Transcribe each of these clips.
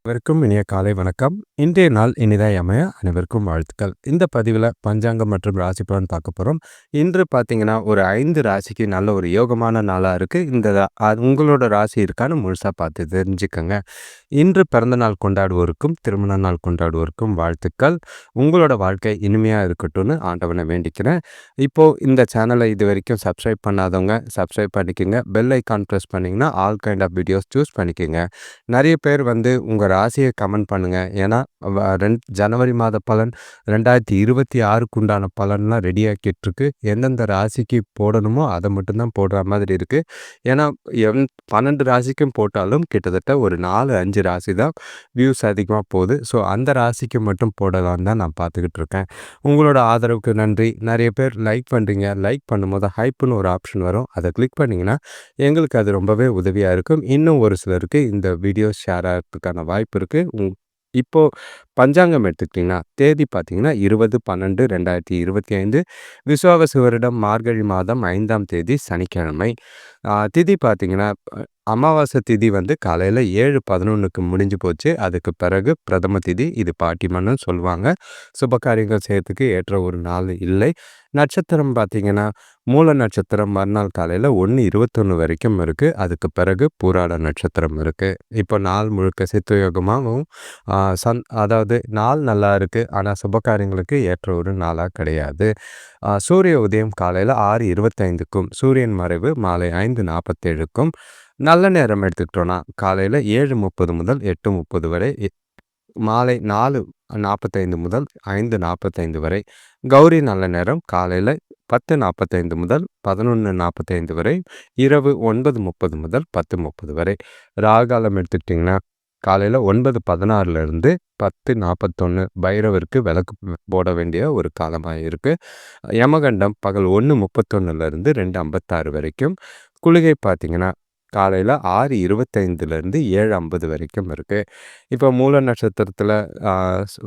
அனைவருக்கும் இனிய காலை வணக்கம். இன்றைய நாள் இனிதாய் அமைய அனைவருக்கும் வாழ்த்துக்கள். இந்த பதிவில் பஞ்சாங்கம் மற்றும் ராசி பலன் பார்க்க போகிறோம். இன்று பார்த்தீங்கன்னா ஒரு 5 ராசிக்கு நல்ல ஒரு யோகமான நாளாக இருக்குது. உங்களோட ராசி இருக்கான்னு முழுசாக பார்த்து தெரிஞ்சுக்கோங்க. இன்று பிறந்த நாள் கொண்டாடுவோருக்கும் திருமண நாள் கொண்டாடுவோருக்கும் வாழ்த்துக்கள். உங்களோட வாழ்க்கை இனிமையாக இருக்கட்டும்னு ஆண்டவனை வேண்டிக்கிறேன். இப்போது இந்த சேனலை இது வரைக்கும் சப்ஸ்கிரைப் பண்ணாதவங்க சப்ஸ்கிரைப் பண்ணிக்கோங்க. பெல் ஐக்கான் ப்ரெஸ் பண்ணிங்கன்னா all kind of videos choose பண்ணிக்கோங்க. நிறைய பேர் உங்கள் ராசியை கமெண்ட் பண்ணுங்கள். ஏன்னா ஜனவரி மாத பலன் 2026க்கு உண்டான பலன்லாம் ரெடி ஆக்கிட்டுருக்கு. எந்தெந்த ராசிக்கு போடணுமோ அதை மட்டும்தான் போடுற மாதிரி இருக்குது. ஏன்னா 12 ராசிக்கும் போட்டாலும் கிட்டத்தட்ட ஒரு 4-5 ராசி தான் வியூஸ் அதிகமாக போகுது. ஸோ அந்த ராசிக்கு மட்டும் போடலாம் தான் நான் பார்த்துக்கிட்டு இருக்கேன். உங்களோட ஆதரவுக்கு நன்றி. நிறைய பேர் லைக் பண்ணுறீங்க. லைக் பண்ணும்போது ஹைப்புன்னு ஒரு ஆப்ஷன் வரும். அதை கிளிக் பண்ணிங்கன்னா எங்களுக்கு அது ரொம்பவே உதவியாக இருக்கும். இன்னும் ஒரு சிலருக்கு இந்த வீடியோ ஷேர் ஆகிறதுக்கான வாய்ப்பு இருக்குது. இப்போது பஞ்சாங்கம் எடுத்துக்கிட்டிங்கன்னா தேதி பார்த்தீங்கன்னா 20/12/2025 விசுவாவசு வருடம் மார்கழி மாதம் 5ஆம் தேதி சனிக்கிழமை. திதி பார்த்தீங்கன்னா அமாவாசை திதி காலையில் 7:11க்கு முடிஞ்சு போச்சு. அதுக்கு பிறகு பிரதம திதி. இது பாட்டிமன்னு சொல்லுவாங்க. சுபகாரியங்கள் செய்யறதுக்கு ஏற்ற ஒரு நாள் இல்லை. நட்சத்திரம் பார்த்தீங்கன்னா மூல நட்சத்திரம் மறுநாள் காலையில் 1:21 வரைக்கும் இருக்குது. அதுக்கு பிறகு பூராட நட்சத்திரம் இருக்குது. இப்போ நாள் முழுக்க சித்தயோகமாகவும் அதாவது நாள் நல்லா இருக்குது. ஆனால் சுபகாரியங்களுக்கு ஏற்ற ஒரு நாளாக கிடையாது. சூரிய உதயம் காலையில் 6:25க்கும் சூரியன் மறைவு மாலை 5:47க்கும். நல்ல நேரம் எடுத்துக்கிட்டோன்னா காலையில் 7:30 முதல் 8:30 வரை, மாலை 4:45 முதல் 5:45 வரை. கௌரி நல்ல நேரம் காலையில் 10:45 முதல் 11:45 வரை, இரவு 9:30 முதல் 10:30 வரை. ராகாலம் எடுத்துக்கிட்டிங்கன்னா காலையில் 9:16லேருந்து 10:41 பைரவருக்கு விளக்கு போட வேண்டிய ஒரு காலமாக இருக்குது. யமகண்டம் பகல் 1:31லேருந்து 2:56 வரைக்கும். குளிகை பார்த்திங்கன்னா காலையில் 6:25லேருந்து 7:50 வரைக்கும் இருக்குது. இப்போ மூல நட்சத்திரத்தில்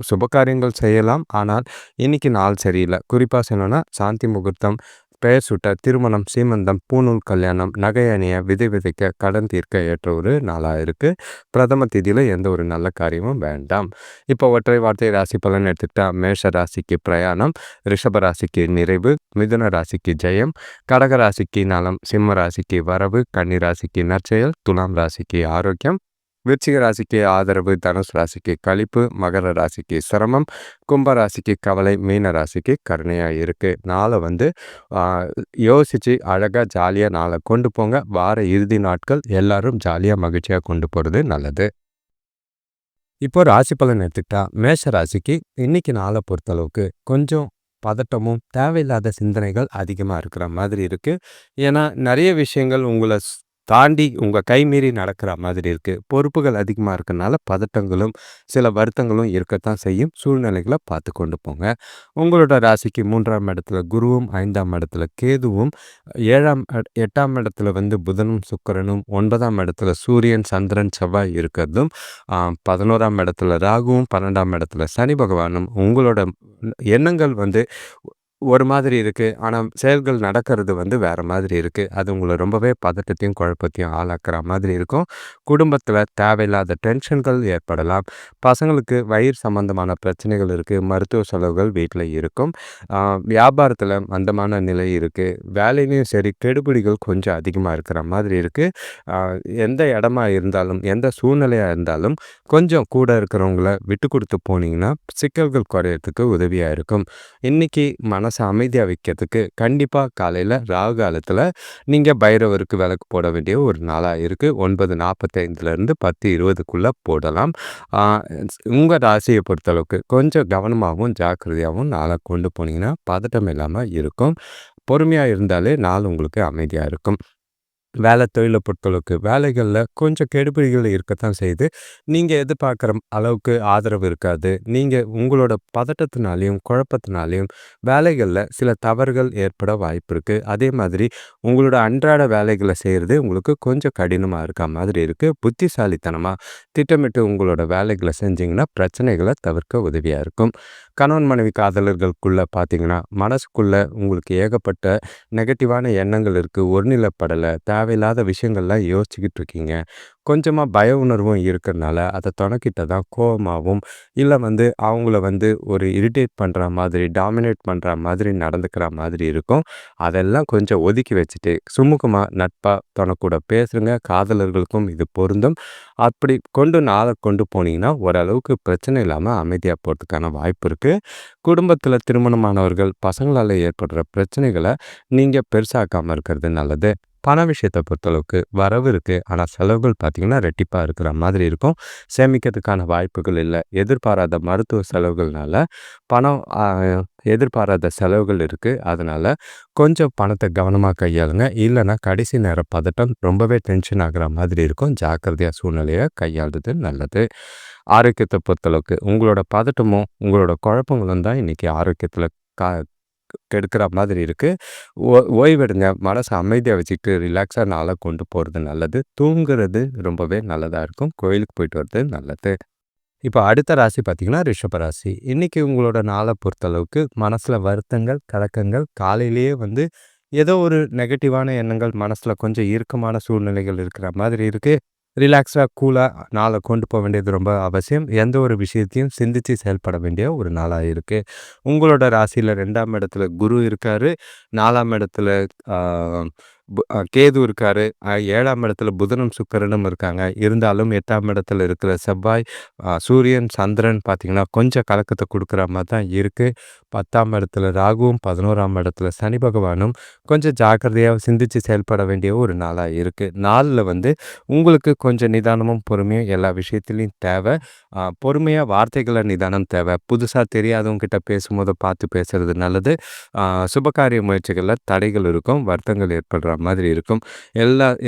சுபகாரியங்கள் செய்யலாம். ஆனால் இன்றைக்கி நாள் சரியில்லை. குறிப்பாக சொல்லணும்னா சாந்தி முகூர்த்தம், பெயர் சூட்ட, திருமணம், சீமந்தம், பூணூல் கல்யாணம், நகை அணிய, விதை விதைக்க, கடன் தீர்க்க ஏற்ற ஒரு நாளாக இருக்குது. பிரதம திதியில் எந்த ஒரு நல்ல காரியமும் வேண்டாம். இப்போ ஒற்றை வார்த்தை ராசி பலன் எடுத்துக்கிட்டால் மேஷ ராசிக்கு பிரயாணம், ரிஷப ராசிக்கு நிறைவு, மிதுன ராசிக்கு ஜெயம், கடக ராசிக்கு நலம், சிம்ம ராசிக்கு வரவு, கன்னி ராசிக்கு நற்செயல், துலாம் ராசிக்கு ஆரோக்கியம், விருச்சிக ராசிக்கு ஆதரவு, தனுஷ் ராசிக்கு களிப்பு, மகர ராசிக்கு சிரமம், கும்ப ராசிக்கு கவலை, மீன ராசிக்கு கருணையாக இருக்குது. நாளை யோசித்து அழகாக ஜாலியாக நாளை கொண்டு போங்க. வார இறுதி நாட்கள் எல்லாரும் ஜாலியாக மகிழ்ச்சியாக கொண்டு போகிறது நல்லது. இப்போ ராசி பலன் எடுத்துக்கிட்டா மேஷ ராசிக்கு இன்னைக்கு நாளை பொறுத்தளவுக்கு கொஞ்சம் பதட்டமும் தேவையில்லாத சிந்தனைகள் அதிகமாக இருக்கிற மாதிரி இருக்குது. ஏன்னா நிறைய விஷயங்கள் உங்களை தாண்டி உங்கள் கைமீறி நடக்கிற மாதிரி இருக்குது. பொறுப்புகள் அதிகமாக இருக்கிறனால பதட்டங்களும் சில வருத்தங்களும் இருக்கத்தான் செய்யும். சூழ்நிலைகளை பார்த்து கொண்டு போங்க. உங்களோட ராசிக்கு 3ஆம் இடத்துல குருவும், 5ஆம் இடத்துல கேதுவும், 8ஆம் இடத்துல புதனும் சுக்கிரனும், 9ஆம் இடத்துல சூரியன், சந்திரன், செவ்வாய் இருக்கிறதும், 11ஆம் இடத்துல ராகுவும், 12ஆம் இடத்துல சனி பகவானும். உங்களோட எண்ணங்கள் ஒரு மாதிரி இருக்குது. ஆனால் செயல்கள் நடக்கிறது வேறு மாதிரி இருக்குது. அது உங்களை ரொம்பவே பதட்டத்தையும் குழப்பத்தையும் ஆளாக்குற மாதிரி இருக்கும். குடும்பத்தில் தேவையில்லாத டென்ஷன்கள் ஏற்படலாம். பசங்களுக்கு வயிறு சம்பந்தமான பிரச்சனைகள் இருக்குது. மருத்துவ செலவுகள் வீட்டில் இருக்கும். வியாபாரத்தில் மந்தமான நிலை இருக்குது. வேலையிலையும் சரி கெடுபிடிகள் கொஞ்சம் அதிகமாக இருக்கிற மாதிரி இருக்குது. எந்த இடமா இருந்தாலும் எந்த சூழ்நிலையாக இருந்தாலும் கொஞ்சம் கூட இருக்கிறவங்கள விட்டு கொடுத்து போனீங்கன்னா சிக்கல்கள் குறையறதுக்கு உதவியாக இருக்கும். இன்றைக்கி மனசை அமைதியாக வைக்கிறதுக்கு கண்டிப்பாக காலையில் ராகு காலத்தில் நீங்கள் பைரவருக்கு விளக்கு போட வேண்டிய ஒரு நாளாக இருக்குது. 9:45லேருந்து 10:20க்குள்ளே போடலாம். உங்கள் ராசியை பொறுத்தளவுக்கு கொஞ்சம் கவனமாகவும் ஜாக்கிரதையாகவும் நாளை கொண்டு போனீங்கன்னா பதட்டம் இல்லாமல் இருக்கும். பொறுமையாக இருந்தாலே நாள் உங்களுக்கு அமைதியாக இருக்கும். வேலை தொழிலை பொறுத்தளவுக்கு வேலைகளில் கொஞ்சம் கெடுபிடிகள் இருக்கத்தான் செய்யுது. நீங்கள் எதிர்பார்க்குற அளவுக்கு ஆதரவு இருக்காது. நீங்கள் உங்களோட பதட்டத்தினாலையும் குழப்பத்தினாலையும் வேலைகளில் சில தவறுகள் ஏற்பட வாய்ப்பு இருக்குது. அதே மாதிரி உங்களோட அன்றாட வேலைகளை செய்கிறது உங்களுக்கு கொஞ்சம் கடினமாக இருக்க மாதிரி இருக்குது. புத்திசாலித்தனமாக திட்டமிட்டு உங்களோட வேலைகளை செஞ்சிங்கன்னா பிரச்சனைகளை தவிர்க்க உதவியாக இருக்கும். கணவன் மனைவி காதலர்களுக்குள்ளே பார்த்தீங்கன்னா மனசுக்குள்ளே உங்களுக்கு ஏகப்பட்ட நெகட்டிவான எண்ணங்கள் இருக்குது. ஒருநிலைப்படலை, தேவையில்லாத விஷயங்கள்லாம் யோசிச்சுக்கிட்டு இருக்கீங்க. கொஞ்சமா பய உணர்வும் இருக்கிறனால, அத தொணக்கிட்ட தான் கோவமாவும், இல்ல வந்து அவங்கள வந்து ஒரு இரிட்டேட் பண்ற மாதிரி, டாமினேட் பண்ற மாதிரி நடந்துக்கிற மாதிரி இருக்கும். அதெல்லாம் கொஞ்சம் ஒதுக்கி வச்சுட்டு, சுமூகமா, நட்பா தொணக்கூட பேசுங்க. காதலர்களுக்கும் இது பொருந்தும். அப்படி நாள கொண்டு போனீங்கன்னா, ஓரளவுக்கு பிரச்சனை இல்லாம அமைதியா போறதுக்கான வாய்ப்பு இருக்கு. குடும்பத்தில திருமணமானவர்கள், பசங்களால ஏற்படுற பிரச்சனைகள நீங்க பெருசாக்காம இருக்கிறது நல்லது. பண விஷயத்த பொறுத்தளவுக்கு வரவு இருக்கு. ஆனா செலவுகள் பார்த்தீங்கன்னா, ரெட்டிப்பா இருக்கிற மாதிரி இருக்கும். சேமிக்கிறதுக்கான வாய்ப்புகள் இல்ல. எதிர்பாராத மருத்துவ செலவுகள்னால பணம் எதிர்பாராத செலவுகள் இருக்கு. அதனால கொஞ்சம் பணத்த கவனமா கையாளுங்க. இல்லன்னா கடைசி நேர பதட்டம் ரொம்பவே டென்ஷன் ஆகுற மாதிரி இருக்கும். ஜாக்கிரதையா சூழ்நிலைய கையாள்றது நல்லது. ஆரோக்கியத்த பொறுத்தளவுக்கு உங்களோட பதட்டமும், உங்களோட குழப்பங்களும் தான் இன்னைக்கு ஆரோக்கியத்தில கா கெடுக்கிற மாதிரி இருக்கு. ஓய்வெடுங்க. மனச அமைதியா வச்சுக்கிட்டு ரிலாக்ஸா நாள கொண்டு போறது நல்லது. தூங்குறது ரொம்பவே நல்லதா இருக்கும். கோயிலுக்கு போயிட்டு வர்றது நல்லது. இப்ப அடுத்த ராசி பார்த்தீங்கன்னா, ரிஷப ராசி. இன்னைக்கு உங்களோட நாள பொறுத்தளவுக்கு மனசுல வருத்தங்கள், கலக்கங்கள் காலையிலேயே வந்து ஏதோ ஒரு நெகட்டிவான எண்ணங்கள் மனசுல கொஞ்சம் இறுக்கமான சூழ்நிலைகள் இருக்கிற மாதிரி இருக்கு. ரிலாக்ஸா, கூலா நாள கொண்டு போ வேண்டியது ரொம்ப அவசியம். எந்த ஒரு விஷயத்தையும் சிந்திச்சு செயல்பட வேண்டிய ஒரு நாளா இருக்கு. உங்களோட ராசியில 2ஆம் இடத்துல குரு இருக்காரு. 4ஆம் இடத்துல ஆ கேது இருக்காரு. 7ஆம் இடத்துல புதனும், சுக்கிரனும் இருக்காங்க. இருந்தாலும் 8ஆம் இடத்துல இருக்கிற செவ்வாய், சூரியன், சந்திரன் பார்த்தீங்கன்னா, கொஞ்சம் கலக்கத்த குடுக்குற மாரி தான் இருக்கு. 10ஆம் இடத்துல ராகுவும், 11ஆம் இடத்துல சனி பகவானும் கொஞ்சம் ஜாக்கிரதையா சிந்திச்சு செயல்பட வேண்டிய ஒரு நாளா இருக்கு. நாள்ல வந்து உங்களுக்கு கொஞ்சம் நிதானமும், பொறுமையும் எல்லா விஷயத்திலயும் தேவ. பொறுமையா வார்த்தைகள நிதானம் தேவ. புதுசா தெரியாதவங்க கிட்ட பேசும்போது பார்த்து பேசுறது நல்லது. ஆ சுபகாரிய முயற்சிகள்ல தடைகள் இருக்கும். வருத்தங்கள் ஏற்படுற மாதிரி இருக்கும்.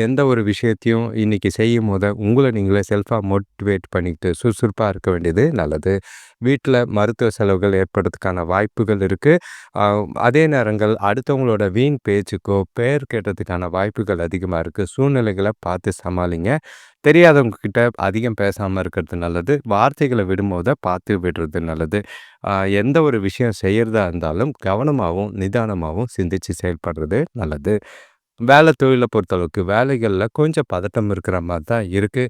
எந்த ஒரு விஷயத்தையும் இன்னைக்கு செய்யும்போது உங்கள நீங்களே செல்ஃபா மோட்டிவேட் பண்ணிக்கிட்டு சுறுசுறுப்பா இருக்க வேண்டியது நல்லது. வீட்ல மருத்துவ செலவுகள் ஏற்படுறதுக்கான வாய்ப்புகள் இருக்கு. அ அதே நேரங்கள் அடுத்தவங்களோட வீண் பேச்சுக்கோ, பெயர் கேட்டதுக்கான வாய்ப்புகள் அதிகமா இருக்கு. சூழ்நிலைகள பார்த்து சமாளிங்க. தெரியாதவங்க கிட்ட அதிகம் பேசாம இருக்கிறது நல்லது. வார்த்தைகள விடும்போத பார்த்து விடுறது நல்லது. எந்த ஒரு விஷயம் செய்யறதா இருந்தாலும் கவனமாவும், நிதானமாவும் சிந்திச்சு செயல்படுறது நல்லது. தொழில பொறுத்தளவுக்கு வேலைகள்ல கொஞ்சம் பதட்டம் இருக்கிற மாரி தான் இருக்கு.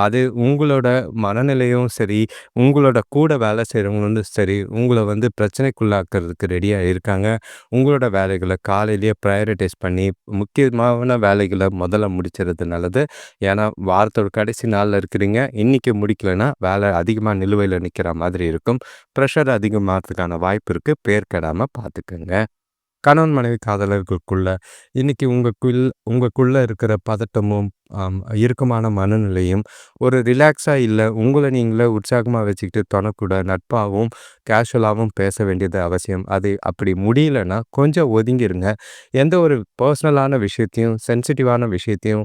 அது உங்களோட மனநிலையும் சரி, உங்களோட கூட வேலை செய்றவங்களும் சரி, உங்கள வந்து பிரச்சனைக்குள்ளாக்குறதுக்கு ரெடியா இருக்காங்க. உங்களோட வேலைகள காலையிலேயே பிரையாரிடைஸ் பண்ணி, முக்கியமான வேலைகள முதல்ல முடிச்சிறது நல்லது. ஏன்னா, வாரத்தோட கடைசி நாள்ல இருக்கிறீங்க. இன்னைக்கு முடிக்கலன்னா, வேலை அதிகமா நிலுவையில நிக்கிற மாதிரி இருக்கும். பிரஷர் அதிகமாகறதுக்கான வாய்ப்பு இருக்கு. பேர் கெடாம பார்த்துக்கங்க. கணவன் மனைவி காதலர்களுக்குள்ள இன்னைக்கு உங்களுக்குள்ள இருக்கிற பதட்டமும் இறுக்கமான மனநிலையும் ஒரு ரிலாக்ஸா இல்லை உங்களை நீங்களே உற்சாகமாக வச்சுக்கிட்டு தொணக்கூட நட்பாகவும் கேஷுவலாகவும் பேச வேண்டியது அவசியம். அது அப்படி முடியலன்னா கொஞ்சம் ஒதுங்கிருங்க. எந்த ஒரு பர்சனலான விஷயத்தையும் சென்சிட்டிவான விஷயத்தையும்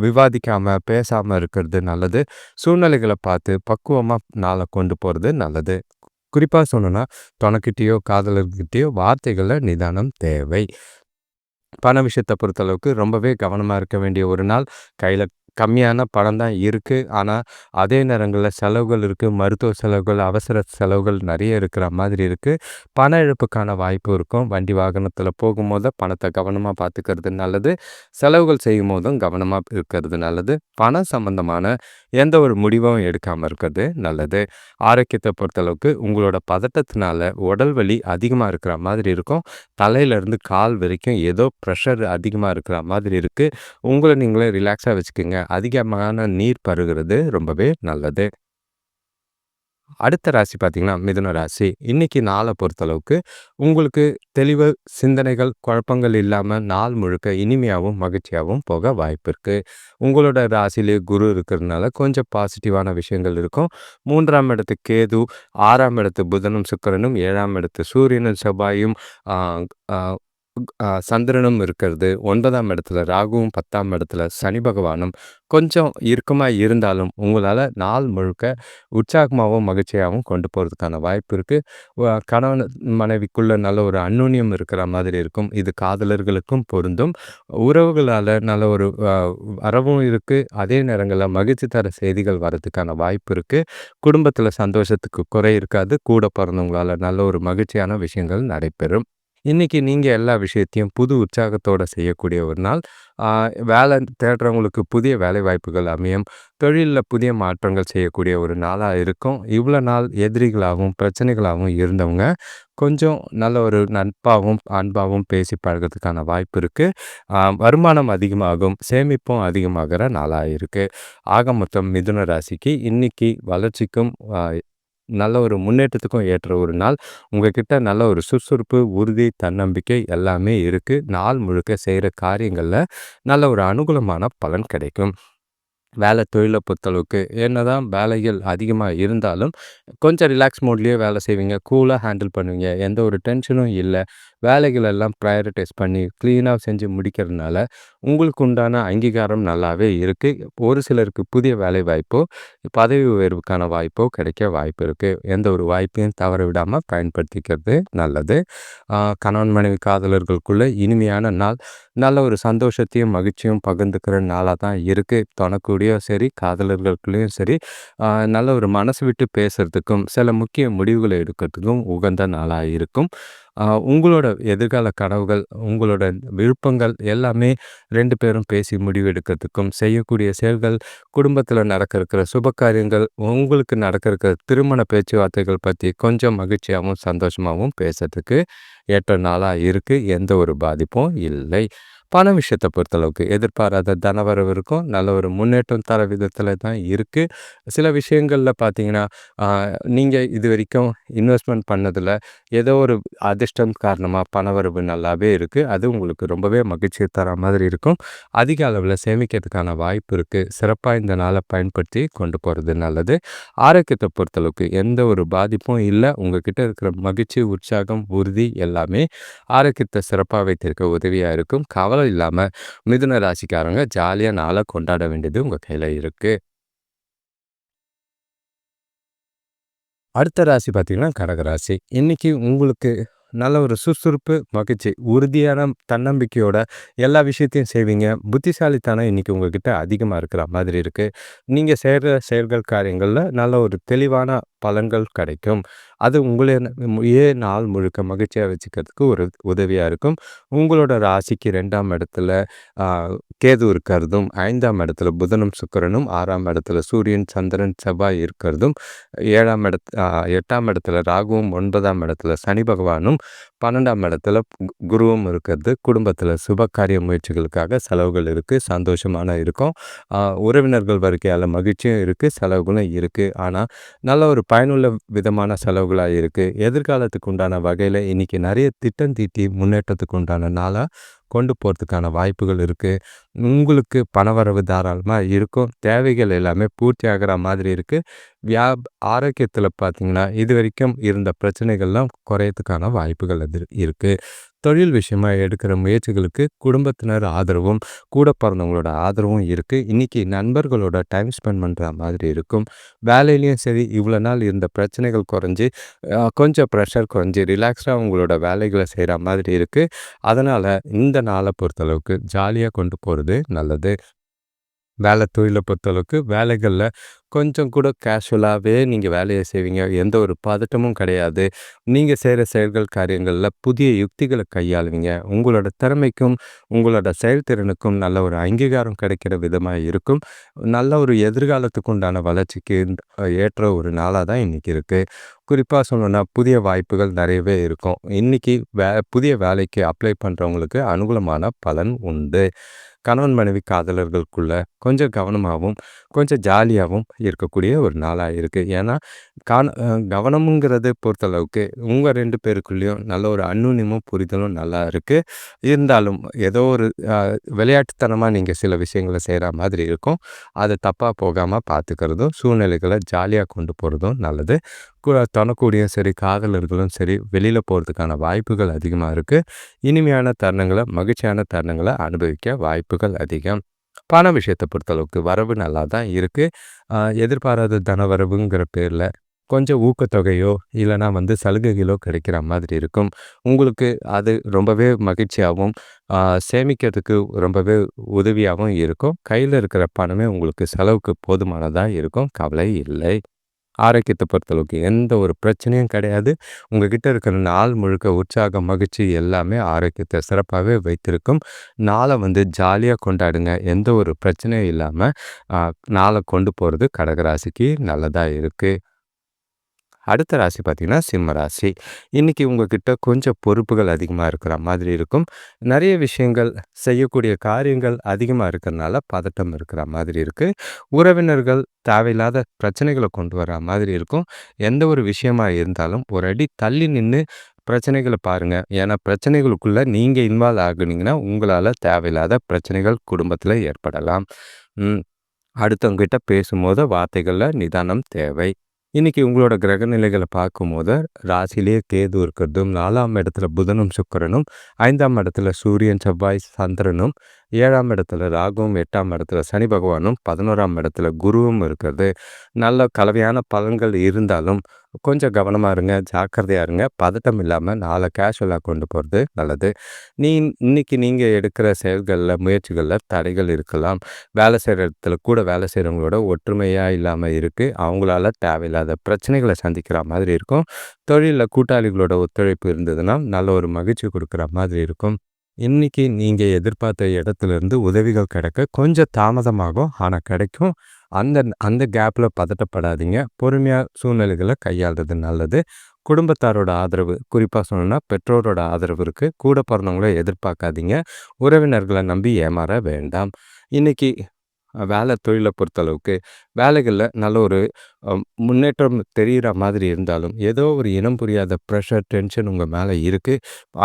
விவாதிக்காம பேசாமல் இருக்கிறது நல்லது. சூழ்நிலைகளை பார்த்து பக்குவமாக நாளை கொண்டு போகிறது நல்லது. குறிப்பா சொல்லணும்னா, தொணக்கிட்டயோ, காதலர்கிட்டயோ வார்த்தைகள்ல நிதானம் தேவை. பண விஷயத்த பொறுத்தளவுக்கு ரொம்பவே கவனமா இருக்க வேண்டிய ஒரு நாள். கையில கம்மியான பணம் தான் இருக்கு. ஆனா, அதே நேரங்கள்ல செலவுகள் இருக்கு. மருத்துவ செலவுகள், அவசர செலவுகள் நெறைய இருக்கிற மாதிரி இருக்கு. பண இழப்புக்கான வாய்ப்பு இருக்கும். வண்டி வாகனத்தில போகும்போது பணத்த கவனமா பார்த்துக்கிறது நல்லது. செலவுகள் செய்யும்போதும் கவனமா இருக்கிறது நல்லது. பணம் சம்பந்தமான எந்த ஒரு முடிவும் எடுக்காம இருக்கிறது நல்லது. ஆரோக்கியத்த பொறுத்தளவுக்கு உங்களோட பதட்டத்தினால உடல் வலி அதிகமா இருக்கிற மாதிரி இருக்கும். தலையிலேருந்து கால் வரைக்கும் ஏதோ ப்ரெஷர் அதிகமா இருக்கிற மாதிரி இருக்கு. உங்கள நீங்களே ரிலாக்ஸா வச்சுக்கங்க. அதிகமான நீர் பருகுறது ரொம்பவே நல்லது. அடுத்த ராசி பார்த்தீங்கன்னா, மிதுன ராசி. இன்னைக்கு நாள பொறுத்தளவுக்கு உங்களுக்கு தெளிவு, சிந்தனைகள், குழப்பங்கள் இல்லாம நாள் முழுக்க இனிமையாவும், மகிழ்ச்சியாவும் போக வாய்ப்பு இருக்கு. உங்களோட ராசியிலே குரு இருக்கிறதுனால கொஞ்சம் பாசிட்டிவான விஷயங்கள் இருக்கும். 3ஆம் இடத்து கேது, 6ஆம் இடத்து புதனும், சுக்கிரனும், 7ஆம் இடத்து சூரியனும், செவ்வாயும், ஆ ஆ சந்திரனும் இருக்கிறது. 9ஆம் இடத்துல ராகுவும், 10ஆம் இடத்துல சனி பகவானும் கொஞ்சம் இறுக்கமா இருந்தாலும், உங்களால நாள் முழுக்க உற்சாகமாவும், மகிழ்ச்சியாவும் கொண்டு போறதுக்கான வாய்ப்பு இருக்கு. கணவன் மனைவிக்குள்ள நல்ல ஒரு அந்யோன்யம் இருக்கிற மாதிரி இருக்கும். இது காதலர்களுக்கும் பொருந்தும். உறவுகளால நல்ல ஒரு வரவும் இருக்கு. அதே நேரங்கள்ல மகிழ்ச்சி தர செய்திகள் வரதுக்கான வாய்ப்பு இருக்கு. குடும்பத்தில சந்தோஷத்துக்கு குறை இருக்காது. கூட பொறந்தவங்களால நல்ல ஒரு மகிழ்ச்சியான விஷயங்கள் நடைபெறும். இன்னைக்கு நீங்க எல்லா விஷயத்தையும் புது உற்சாகத்தோட செய்யக்கூடிய ஒரு நாள். ஆ வேலை தேடுறவங்களுக்கு புதிய வேலைவாய்ப்புகள் அமையும். தொழில்ல புதிய மாற்றங்கள் செய்யக்கூடிய ஒரு நாளா இருக்கும். இவ்வளோ நாள் எதிரிகளாகவும், பிரச்சனைகளாகவும் இருந்தவங்க, கொஞ்சம் நல்ல ஒரு நட்பாவும், அன்பாவும் பேசி பழகுறதுக்கான வாய்ப்பு இருக்கு. வருமானம் அதிகமாகும், சேமிப்பும் அதிகமாகிற நாளா இருக்கு. ஆக மொத்தம் மிதுன ராசிக்கு இன்னைக்கு வளர்ச்சிக்கும், நல்ல ஒரு முன்னேற்றத்துக்கும் ஏற்ற ஒரு நாள். உங்ககிட்ட நல்ல ஒரு சுறுசுறுப்பு, உறுதி, தன்னம்பிக்கை எல்லாமே இருக்கு. நாள் முழுக்க செய்ற காரியங்கள்ல நல்ல ஒரு அனுகூலமான பலன் கிடைக்கும். வேலை தொழில பொறுத்தளவுக்கு என்னதான் வேலைகள் அதிகமா இருந்தாலும், கொஞ்சம் ரிலாக்ஸ் மோட்லயே வேலை செய்வீங்க. கூலா ஹேண்டில் பண்ணுவீங்க. எந்த ஒரு டென்ஷனும் இல்ல. வேலைகள் எல்லாம் ப்ரையாரிடைஸ் பண்ணி கிளீனா செஞ்சு முடிக்கிறதுனால, உங்களுக்கு உண்டான அங்கீகாரம் நல்லாவே இருக்கு. ஒரு சிலருக்கு புதிய வேலைவாய்ப்போ, பதவி உயர்வுக்கான வாய்ப்போ கிடைக்க வாய்ப்பு இருக்கு. எந்த ஒரு வாய்ப்பையும் தவற விடாம பயன்படுத்திக்கிறது நல்லது. கணவன் மனைவி காதலர்களுக்குள்ள இனிமையான நாள். நல்ல ஒரு சந்தோஷத்தையும், மகிழ்ச்சியும் பகிர்ந்துக்கிற நாளா தான் இருக்கு. தொணக்கூடியும் சரி, காதலர்களுக்குள்ளயும் சரி, நல்ல ஒரு மனசு விட்டு பேசுறதுக்கும், சில முக்கிய முடிவுகள எடுக்கிறதுக்கும் உகந்த நாளா இருக்கும். உங்களோட எதிர்கால கனவுகள், உங்களோட விருப்பங்கள் எல்லாமே 2 பேரும் பேசி முடிவெடுக்கிறதுக்கும், செய்யக்கூடிய செயல்கள், குடும்பத்தில நடக்க இருக்கிற சுப காரியங்கள், உங்களுக்கு நடக்க இருக்கிற திருமண பேச்சுவார்த்தைகள் பத்தி கொஞ்சம் மகிழ்ச்சியாவும், சந்தோஷமாவும் பேசறதுக்கு ஏற்ற நாளா இருக்கு. எந்த ஒரு பாதிப்பும் இல்லை. பண விஷயத்த பொறுத்தளவுக்கு எதிர்பாராத தனவரவு இருக்கும். நல்ல ஒரு முன்னேற்றம் தர விதத்தில தான் இருக்கு. சில விஷயங்கள்ல பார்த்தீங்கன்னா, ஆ நீங்க இதுவரைக்கும் இன்வெஸ்ட்மென்ட் பண்ணதுல ஏதோ ஒரு அதிர்ஷ்டம் காரணமா பணவரவு நல்லாவே இருக்கு. அது உங்களுக்கு ரொம்பவே மகிழ்ச்சிய தர மாதிரி இருக்கும். அதிக அளவுல சேமிக்கிறதுக்கான வாய்ப்பு இருக்கு. சிறப்பா இந்த நாள பயன்படுத்தி கொண்டு போறது நல்லது. ஆரோக்கியத்த பொறுத்தளவுக்கு எந்த ஒரு பாதிப்பும் இல்ல. உங்ககிட்ட இருக்கிற மகிழ்ச்சி, உற்சாகம், உறுதி எல்லாமே ஆரோக்கியத்த சிறப்பா வைத்திருக்க உதவியா இருக்கும். கவலை இல்லாம மிதுன ராசிக்காரங்க ஜாலியா நாள கொண்டாட வேண்டியது உங்க கையில இருக்கு. அடுத்த ராசி பார்த்தீங்கன்னா, கடக ராசி. இன்னைக்கு உங்களுக்கு நல்ல ஒரு சுறுசுறுப்பு, மகிழ்ச்சி, உறுதியான தன்னம்பிக்கையோட எல்லா விஷயத்தையும் செய்வீங்க. புத்திசாலித்தனம் இன்னைக்கு உங்ககிட்ட அதிகமா இருக்கிற மாதிரி இருக்கு. நீங்க செய்ற செயல்கள், காரியங்கள்ல நல்ல ஒரு தெளிவான பலன்கள் கிடைக்கும். அது உங்கள நாள் முழுக்க மகிழ்ச்சியா வச்சுக்கிறதுக்கு ஒரு உதவியா இருக்கும். உங்களோட ராசிக்கு 2ஆம் இடத்துல ஆ கேது இருக்கிறதும், 5ஆம் இடத்துல புதனும், சுக்கிரனும், 6ஆம் இடத்துல சூரியன், சந்திரன், செவ்வாய் இருக்கிறதும், 7ஆம் 8ஆம் இடத்துல ராகுவும், 9ஆம் இடத்துல சனி பகவானும், 12ஆம் இடத்துல குருவும் இருக்கிறது. குடும்பத்தில சுபகாரிய முயற்சிகளுக்காக செலவுகள் இருக்கு. சந்தோஷமான இருக்கும். ஆ உறவினர்கள் வருகையால மகிழ்ச்சியும் இருக்கு, செலவுகளும் இருக்கு. ஆனா, நல்ல ஒரு பயனுள்ள விதமான செலவுகளா இருக்கு. எதிர்காலத்துக்கு உண்டான வகையில இன்னைக்கு நெறைய திட்டம் தீட்டி முன்னேற்றத்துக்கு உண்டான நாளா கொண்டு போறதுக்கான வாய்ப்புகள் இருக்கு. உங்களுக்கு பணவரவு தாராளமா இருக்கும். தேவைகள் எல்லாமே பூர்த்தி ஆகுற மாதிரி இருக்கு. ஆரோக்கியத்தில பார்த்தீங்கன்னா, இதுவரைக்கும் இருந்த பிரச்சனைகள்லாம் குறையத்துக்கான வாய்ப்புகள் இருக்கு. தொழில் விஷயமா எடுக்கிற முயற்சிகளுக்கு குடும்பத்தினர் ஆதரவும், கூட பிறந்தவங்களோட ஆதரவும் இருக்கு. இன்னைக்கு நண்பர்களோட டைம் ஸ்பெண்ட் பண்ற மாதிரி இருக்கும். வேலையிலயும் சரி, இவ்வளோ நாள் இருந்த பிரச்சனைகள் குறைஞ்சு, கொஞ்சம் ப்ரெஷர் குறைஞ்சு, ரிலாக்ஸ்டா உங்களோட வேலைகள செய்ற மாதிரி இருக்கு. அதனால இந்த நாள பொறுத்தளவுக்கு ஜாலியா கொண்டு போறது நல்லது. வேலை தொழில பொறுத்தளவுக்கு வேலைகள்ல கொஞ்சம் கூட கேஷுவலாவே நீங்க வேலைய செய்வீங்க. எந்த ஒரு பதட்டமும் கிடையாது. நீங்க செய்ற செயல்கள், காரியங்கள்ல புதிய யுக்திகள கையாளுவீங்க. உங்களோட திறமைக்கும், உங்களோட செயல்திறனுக்கும் நல்ல ஒரு அங்கீகாரம் கிடைக்கிற விதமா இருக்கும். நல்ல ஒரு எதிர்காலத்துக்கு உண்டான வளர்ச்சிக்கு ஏற்ற ஒரு நாளா தான் இன்னைக்கு இருக்கு. குறிப்பா சொல்லணும்னா, புதிய வாய்ப்புகள் நெறையவே இருக்கும். இன்னைக்கு புதிய வேலைக்கு அப்ளை பண்றவங்களுக்கு அனுகூலமான பலன் உண்டு. கணவன் மனைவி காதலர்களுக்குள்ள கொஞ்சம் கவனமாவும், கொஞ்சம் ஜாலியாவும் இருக்கக்கூடிய ஒரு நாளா இருக்கு. ஏன்னா, கவனம்ங்கிறது பொறுத்தளவுக்கு உங்க 2 பேருக்குள்ளயும் நல்ல ஒரு அந்யோன்யமும், புரிதலும் நல்லா இருக்கு. இருந்தாலும் ஏதோ ஒரு அ விளையாட்டுத்தனமா நீங்க சில விஷயங்கள செய்ற மாதிரி இருக்கும். அது தப்பா போகாம பார்த்துக்கிறதும், சூழ்நிலைகள ஜாலியா கொண்டு போறதும் நல்லது. தொணக்கூடியும் சரி, காதலர்களும் சரி, வெளியில போறதுக்கான வாய்ப்புகள் அதிகமா இருக்கு. இனிமையான தருணங்கள, மகிழ்ச்சியான தருணங்கள அனுபவிக்க வாய்ப்புகள் அதிகம். பண விஷயத்த பொறுத்தளவுக்கு வரவு நல்லா தான் இருக்கு. எதிர்பாராத தனவரவுங்கிற பேர்ல கொஞ்சம் ஊக்கத்தொகையோ, இல்லன்னா சலுகைகளோ கிடைக்கிற மாதிரி இருக்கும். உங்களுக்கு அது ரொம்பவே மகிழ்ச்சியாவும், ஆ சேமிக்கிறதுக்கு ரொம்பவே உதவியாவும் இருக்கும். கையில இருக்கிற பணமே உங்களுக்கு செலவுக்கு போதுமானதா இருக்கும். கவலை இல்லை. ஆரோக்கியத்த பொறுத்தளவுக்கு எந்த ஒரு பிரச்சனையும் கிடையாது. உங்ககிட்ட இருக்கிற நாள் முழுக்க உற்சாகம், மகிழ்ச்சி எல்லாமே ஆரோக்கியத்த சிறப்பாவே வைத்திருக்கும். நாள வந்து ஜாலியா கொண்டாடுங்க. எந்த ஒரு பிரச்சனையும் இல்லாம அ நாள கொண்டு போறது கடகராசிக்கு நல்லதா இருக்கு. அடுத்த ராசி பார்த்தீங்கன்னா, சிம்ம ராசி. இன்னைக்கு உங்ககிட்ட கொஞ்சம் பொறுப்புகள் அதிகமா இருக்கிற மாதிரி இருக்கும். நெறைய விஷயங்கள் செய்யக்கூடிய காரியங்கள் அதிகமா இருக்கிறனால பதட்டம் இருக்கிற மாதிரி இருக்கு. உறவினர்கள் தேவையில்லாத பிரச்சனைகள கொண்டு வரா மாதிரி இருக்கும். எந்த ஒரு விஷயமா இருந்தாலும் ஒரு அடி தள்ளி நின்னு பிரச்சனைகள பாருங்க. ஏன்னா பிரச்சனைகளுக்குள்ள நீங்க இன்வால்வ் ஆகுனீங்கன்னா, உங்களால தேவையில்லாத பிரச்சனைகள் குடும்பத்தில ஏற்படலாம். ம். அடுத்தவங்க கிட்ட பேசும்போது வார்த்தைகள்ல நிதானம் தேவை. இன்னைக்கு உங்களோட கிரக நிலைகளை பார்க்கும்போது ராசியிலேயே கேது இருக்கிறதும் 4ஆம் இடத்துல புதனும் சுக்கிரனும் 5ஆம் இடத்துல சூரியன் செவ்வாய் சந்திரனும் 7ஆம் இடத்துல ராகுவும் 8ஆம் இடத்துல சனி பகவானும் 11ஆம் இடத்துல குருவும் இருக்கிறது நல்ல கலவையான பலன்கள் இருந்தாலும் கொஞ்சம் கவனமா இருங்க, ஜாக்கிரதையா இருங்க. பதட்டம் இல்லாம நாளை கேஷுவலா கொண்டு போறது நல்லது. இன்னைக்கு நீங்க எடுக்கிற செயல்கள்ல, முயற்சிகள்ல தடைகள் இருக்கலாம். வேலை செய்ற இடத்துல கூட வேலை செய்றவங்களோட ஒற்றுமையா இல்லாம இருக்கு. அவங்களால தேவையில்லாத பிரச்சனைகள சந்திக்கிற மாதிரி இருக்கும். தொழில்ல கூட்டாளிகளோட ஒத்துழைப்பு இருந்ததுன்னா, நல்ல ஒரு மகிழ்ச்சி குடுக்குற மாதிரி இருக்கும். இன்னைக்கு நீங்க எதிர்பார்த்த இடத்துலருந்து உதவிகள் கிடைக்க கொஞ்சம் தாமதமாகும். ஆனா கிடைக்கும். அந்த அந்த கேப்ல பதட்டப்படாதீங்க. பொறுமையா சூழ்நிலைகள கையாள்றது நல்லது. குடும்பத்தாரோட ஆதரவு, குறிப்பா சொல்லணும்னா பெற்றோரோட ஆதரவு இருக்கு. கூட பொறந்தவங்கள எதிர்பார்க்காதீங்க. உறவினர்கள நம்பி ஏமாற வேண்டாம். இன்னைக்கு வேலை தொழில பொறுத்தளவுக்கு, வேலைகள்ல நல்ல ஒரு அ முன்னேற்றம் தெரியிற மாதிரி இருந்தாலும், ஏதோ ஒரு இனம் புரியாத ப்ரெஷர், டென்ஷன் உங்க மேல இருக்கு.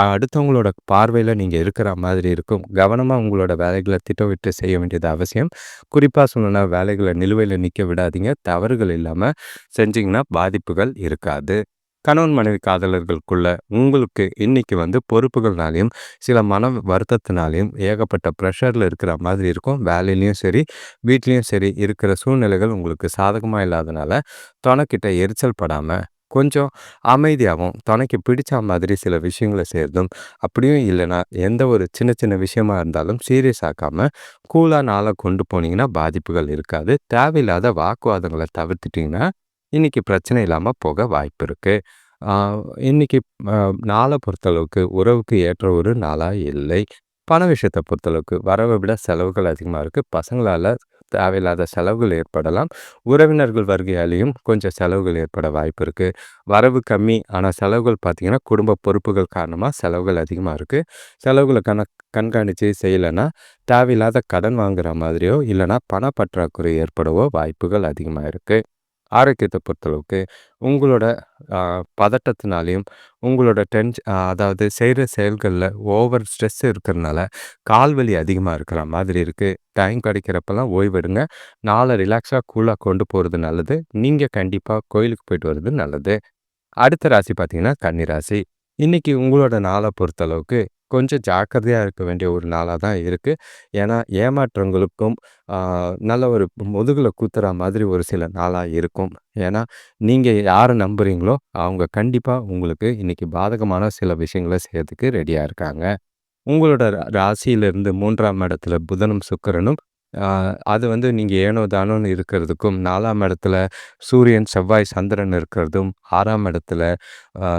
அடுத்தவங்களோட பார்வையில நீங்க இருக்கிற மாதிரி இருக்கும். கவனமா உங்களோட வேலைகள திட்டமிட்டு செய்ய வேண்டியது அவசியம். குறிப்பா சொல்லணும்னா, வேலைகள நிலுவையில நிக்க விடாதீங்க. தவறுகள் இல்லாம செஞ்சீங்கன்னா பாதிப்புகள் இருக்காது. கணவன் மனைவி காதலர்களுக்குள்ள உங்களுக்கு இன்னைக்கு வந்து பொறுப்புகள்னாலயும், சில மன வருத்தத்தினாலயும் ஏகப்பட்ட ப்ரெஷர்ல இருக்கிற மாதிரி இருக்கும். வேலையிலயும் சரி, வீட்லயும் சரி இருக்கிற சூழ்நிலைகள் உங்களுக்கு சாதகமா இல்லாதனால, தொணைக்கிட்ட எரிச்சல் படாம, கொஞ்சம் அமைதியாவும், தொணைக்கு பிடிச்ச மாதிரி சில விஷயங்கள செய்றதும், அப்படியும் இல்லைன்னா, எந்த ஒரு சின்ன சின்ன விஷயமா இருந்தாலும் சீரியஸ் ஆக்காம, கூலா நாள கொண்டு போனீங்கன்னா பாதிப்புகள் இருக்காது. தேவையில்லாத வாக்குவாதங்கள தவிர்த்துட்டீங்கன்னா, இன்னைக்கு பிரச்சனை இல்லாம போக வாய்ப்பு இருக்கு. ஆ இன்னைக்கு அ நாள பொறுத்தளவுக்கு உறவுக்கு ஏற்ற ஒரு நாளா இல்லை. பண விஷயத்த பொறுத்தளவுக்கு வரவ விட செலவுகள் அதிகமா இருக்கு. பசங்களால தேவையில்லாத செலவுகள் ஏற்படலாம். உறவினர்கள் வருகையாலயும் கொஞ்சம் செலவுகள் ஏற்பட வாய்ப்பு இருக்கு. வரவு கம்மி. ஆனா செலவுகள் பார்த்தீங்கன்னா, குடும்ப பொறுப்புகள் காரணமா செலவுகள் அதிகமா இருக்கு. செலவுகள கண்காணிச்சு செய்யலன்னா, தேவையில்லாத கடன் வாங்குற மாதிரியோ, இல்லன்னா பண பற்றாக்குறை ஏற்படவோ வாய்ப்புகள் அதிகமா இருக்கு. ஆரோக்கியத்த பொறுத்தளவுக்கு உங்களோட அ பதட்டத்தினாலயும், உங்களோட அதாவது செய்ற செயல்கள்ல ஓவர் ஸ்ட்ரெஸ் இருக்கிறனால, கால் வலி அதிகமா இருக்கிற மாதிரி இருக்கு. டைம் கிடைக்கிறப்பலாம் ஓய்வெடுங்க. நாள ரிலாக்ஸா, கூலா கொண்டு போறது நல்லது. நீங்க கண்டிப்பா கோயிலுக்கு போயிட்டு வர்றது நல்லது. அடுத்த ராசி பார்த்தீங்கன்னா, கன்னி ராசி. இன்னைக்கு உங்களோட நாள பொறுத்தளவுக்கு கொஞ்சம் ஜாக்கிரதையா இருக்க வேண்டிய ஒரு நாளா தான் இருக்கு. ஏன்னா, ஏமாற்றங்களுக்கும் ஆ நல்ல ஒரு முதுகுல குத்துற மாதிரி ஒரு சில நாளா இருக்கும். ஏன்னா, நீங்க யார நம்புறீங்களோ, அவங்க கண்டிப்பா உங்களுக்கு இன்னைக்கு பாதகமான சில விஷயங்கள செய்யறதுக்கு ரெடியா இருக்காங்க. உங்களோட ராசியிலிருந்து 3ஆம் இடத்துல புதனும், சுக்கிரனும் அ அது வந்து நீங்க ஏனோ தானோன்னு இருக்கிறதுக்கும், 4ஆம் இடத்துல சூரியன், செவ்வாய், சந்திரன் இருக்கிறதும், 6ஆம் இடத்துல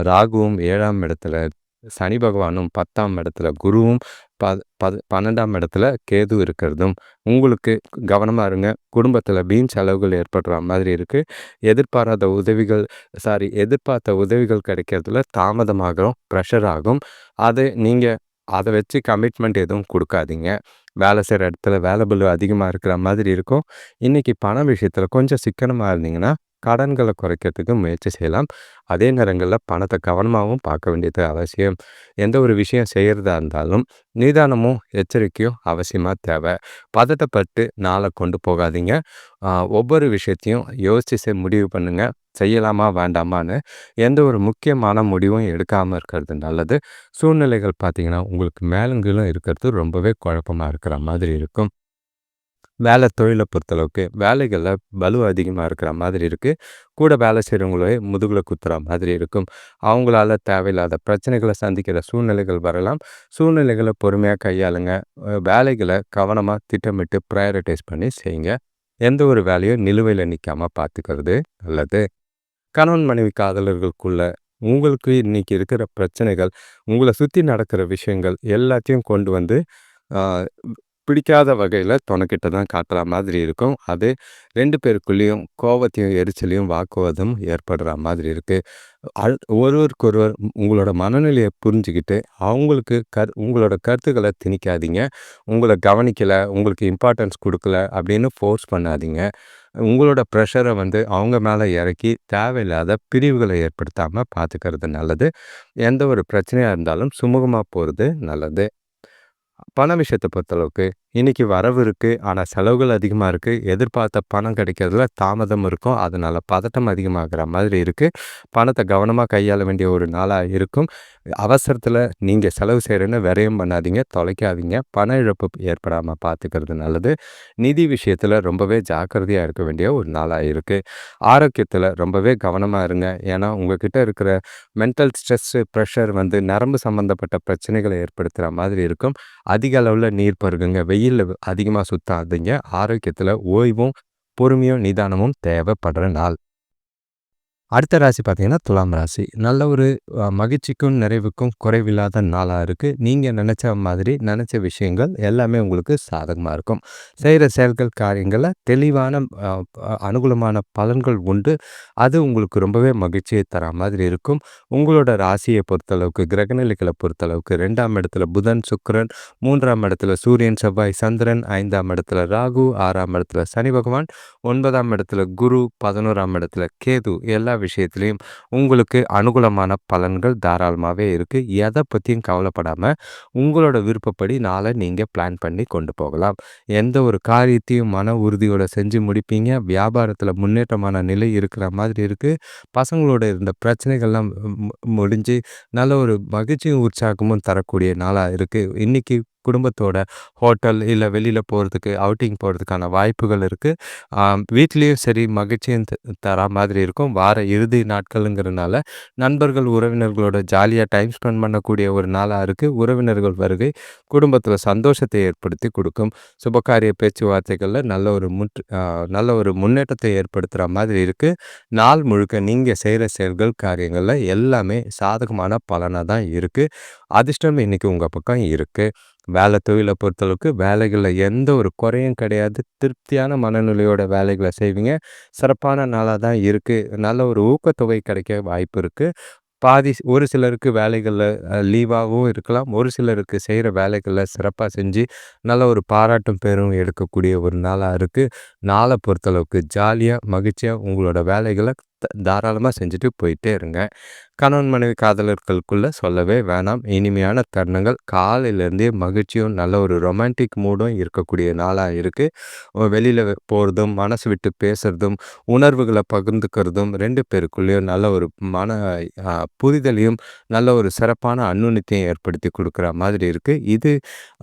ராகுவும், 7ஆம் இடத்துல சனி பகவானும், 10ஆம் இடத்துல குருவும், ப பது 12ஆம் இடத்துல கேது இருக்கிறதும், உங்களுக்கு கவனமா இருங்க. குடும்பத்தில வீண் செலவுகள் ஏற்படுற மாதிரி இருக்கு. எதிர்பார்த்த உதவிகள் கிடைக்கிறதுல தாமதமாகும், பிரஷர் ஆகும். அது நீங்க அத வச்சு கமிட்மெண்ட் எதுவும் குடுக்காதீங்க. வேலை செய்ற இடத்துல வேலை பளு அதிகமா இருக்கிற மாதிரி இருக்கும். இன்னைக்கு பண விஷயத்துல கொஞ்சம் சிக்கனமா இருந்தீங்கன்னா, கடன்கள குறைக்கிறதுக்கு முயற்சி செய்யலாம். அதே நேரங்கள்ல பணத்த கவனமாவும் பார்க்க வேண்டியது அவசியம். எந்த ஒரு விஷயம் செய்யறதா இருந்தாலும், நிதானமும், எச்சரிக்கையும் அவசியமா தேவை. பதட்டப்பட்டு நாள கொண்டு போகாதீங்க. அ ஒவ்வொரு விஷயத்தையும் யோசிச்சு முடிவு பண்ணுங்க. செய்யலாமா? வேண்டாமான்னு. எந்த ஒரு முக்கியமான முடிவும் எடுக்காம இருக்கிறது நல்லது. சூழ்நிலைகள் பார்த்தீங்கன்னா, உங்களுக்கு மேலும் கீழும் இருக்கிறது ரொம்பவே குழப்பமா இருக்கிற மாதிரி இருக்கும். வேலை தொழில பொறுத்தளவுக்கு, வேலைகள்ல பளு அதிகமா இருக்கிற மாதிரி இருக்கு. கூட வேலை செய்றவங்களே முதுகுல குத்துற மாதிரி இருக்கும். அவங்களால தேவையில்லாத பிரச்சனைகள சந்திக்கிற சூழ்நிலைகள் வரலாம். சூழ்நிலைகள பொறுமையா கையாளுங்க. வேலைகள கவனமா திட்டமிட்டு பிரையாரிடைஸ் பண்ணி செய்யுங்க. எந்த ஒரு வேலையும் நிலுவையில நிக்காம பார்த்துக்கிறது நல்லது. கணவன் மனைவி காதலர்களுக்குள்ள உங்களுக்கு இன்னைக்கு இருக்கிற பிரச்சனைகள், உங்கள சுத்தி நடக்கிற விஷயங்கள் எல்லாத்தையும் கொண்டு வந்து ஆ பிடிக்காத வகையில தொணக்கிட்ட தான் காட்டுற மாதிரி இருக்கும். அது 2 பேருக்குள்ளேயும் கோவத்தையும், எரிச்சலையும், வாக்குவாதம் ஏற்படுற மாதிரி இருக்கு. ஒருவருக்கொருவர் உங்களோட மனநிலைய புரிஞ்சுகிட்டு, அவங்களுக்கு உங்களோட கருத்துக்கள திணிக்காதீங்க. உங்கள கவனிக்கல, உங்களுக்கு இம்பார்ட்டன்ஸ் குடுக்கல அப்படின்னு ஃபோர்ஸ் பண்ணாதீங்க. உங்களோட ப்ரெஷர வந்து அவங்க மேல இறக்கி, தேவையில்லாத பிரிவுகள ஏற்படுத்தாம பார்த்துக்கிறது நல்லது. எந்த ஒரு பிரச்சனையா இருந்தாலும் சுமூகமா போறது நல்லது. பண விஷயத்த பொறுத்தளவுக்கு, இன்னைக்கு வரவு இருக்கு. ஆனா செலவுகள் அதிகமா இருக்கு. எதிர்பார்த்த பணம் கிடைக்கிறதுல தாமதம் இருக்கும். அதனால பதட்டம் அதிகமாகுற மாதிரி இருக்கு. பணத்த கவனமா கையாள வேண்டிய ஒரு நாளா இருக்கும். அவசரத்துல நீங்க செலவு செய்றேன்னு விரயம் பண்ணாதீங்க, தொலைக்காதீங்க. பண இழப்பு ஏற்படாம பார்த்துக்கிறது நல்லது. நிதி விஷயத்துல ரொம்பவே ஜாக்கிரதையா இருக்க வேண்டிய ஒரு நாளா இருக்கு. ஆரோக்கியத்துல ரொம்பவே கவனமா இருங்க. ஏன்னா, உங்ககிட்ட இருக்கிற மென்டல் ஸ்ட்ரெஸ்ஸு, ப்ரெஷர் வந்து நரம்பு சம்மந்தப்பட்ட பிரச்சனைகள ஏற்படுத்துற மாதிரி இருக்கும். அதிக அளவுல நீர் பருகுங்க. வெயில்ல அதிகமா சுத்தாதீங்க. ஆரோக்கியத்துல ஓய்வும், பொறுமையும், நிதானமும் தேவைப்படுற நாள். அடுத்த ராசி பார்த்தீங்கன்னா, துலாம் ராசி. நல்ல ஒரு மகிழ்ச்சிக்கும், நிறைவுக்கும் குறைவில்லாத நாளா இருக்கு. நீங்க நெனச்ச மாதிரி, நெனச்ச விஷயங்கள் எல்லாமே உங்களுக்கு சாதகமா இருக்கும். செய்ற செயல்கள், காரியங்கள்ல தெளிவான அ அ அனுகூலமான பலன்கள் உண்டு. அது உங்களுக்கு ரொம்பவே மகிழ்ச்சிய தரா மாதிரி இருக்கும். உங்களோட ராசிய பொறுத்தளவுக்கு, கிரகநிலைகள பொறுத்தளவுக்கு 2ஆம் இடத்துல புதன், சுக்கிரன், 3ஆம் இடத்துல சூரியன், செவ்வாய், சந்திரன், 5ஆம் இடத்துல ராகு, 6ஆம் இடத்துல சனி பகவான், 9ஆம் இடத்துல குரு, 11ஆம் இடத்துல கேது. எல்லா விஷயத்திலயும் உங்களுக்கு அனுகூலமான பலன்கள் தாராளமாவே இருக்கு. எத பத்தியும் கவலைப்படாம, உங்களோட விருப்பப்படி நாள நீங்க பிளான் பண்ணி கொண்டு போகலாம். எந்த ஒரு காரியத்தையும் மன உறுதியோட செஞ்சு முடிப்பீங்க. வியாபாரத்துல முன்னேற்றமான நிலை இருக்கிற மாதிரி இருக்கு. பசங்களோட இருந்த பிரச்சனைகள்லாம் முடிஞ்சு, நல்ல ஒரு மகிழ்ச்சியும், உற்சாகமும் தரக்கூடிய நாளா இருக்கு. இன்னைக்கு குடும்பத்தோட ஹோட்டல் இல்ல வெளியில போறதுக்கு, அவுட்டிங் போறதுக்கான வாய்ப்புகள் இருக்கு. வீட்லயும் சரி மகிழ்ச்சியும் தரா மாதிரி இருக்கும். வார இறுதி நாட்களுங்கிறனால நண்பர்கள், உறவினர்களோட ஜாலியா டைம் ஸ்பெண்ட் பண்ணக்கூடிய ஒரு நாளா இருக்கு. உறவினர்கள் வருகை குடும்பத்தில சந்தோஷத்தை ஏற்படுத்தி குடுக்கும். சுபகாரிய பேச்சுவார்த்தைகள்ல நல்ல ஒரு முன்னேற்றத்தை ஏற்படுத்துற மாதிரி இருக்கு. நாள் முழுக்க நீங்க செய்ற செயல்கள், காரியங்கள்ல எல்லாமே சாதகமான பலனா தான் இருக்கு. அதிர்ஷ்டம் இன்னைக்கு உங்க பக்கம் இருக்கு. வேலை தொழில பொறுத்தளவுக்கு வேலைகள்ல எந்த ஒரு குறையும் கிடையாது. திருப்தியான மனநிலையோட வேலைகள செய்வீங்க. சிறப்பான நாளா தான் இருக்கு. நல்ல ஒரு ஊக்கத்தொகை கிடைக்க வாய்ப்பு இருக்கு. ஒரு சிலருக்கு வேலைகள்ல லீவாவும் இருக்கலாம். ஒரு சிலருக்கு செய்ற வேலைகள்ல சிறப்பா செஞ்சு, நல்ல ஒரு பாராட்டும் பேரும் எடுக்கக்கூடிய ஒரு நாளா இருக்கு. நாள பொறுத்தளவுக்கு ஜாலியா, மகிழ்ச்சியா உங்களோட வேலைகள தாராளமா செஞ்சுட்டு போயிட்டே இருங்க. கணவன் மனைவி காதலர்களுக்குள்ள சொல்லவே வேணாம். இனிமையான தருணங்கள் காலையிலேருந்தே மகிழ்ச்சியும், நல்ல ஒரு ரொமான்டிக் மூடும் இருக்கக்கூடிய நாளா இருக்கு. வெளியில போறதும், மனசு விட்டு பேசுறதும், உணர்வுகள பகிர்ந்துக்கிறதும் 2 பேருக்குள்ளேயும் நல்ல ஒரு மன புரிதலையும், நல்ல ஒரு சிறப்பான அந்யுன்யத்தையும் ஏற்படுத்தி குடுக்குற மாதிரி இருக்கு. இது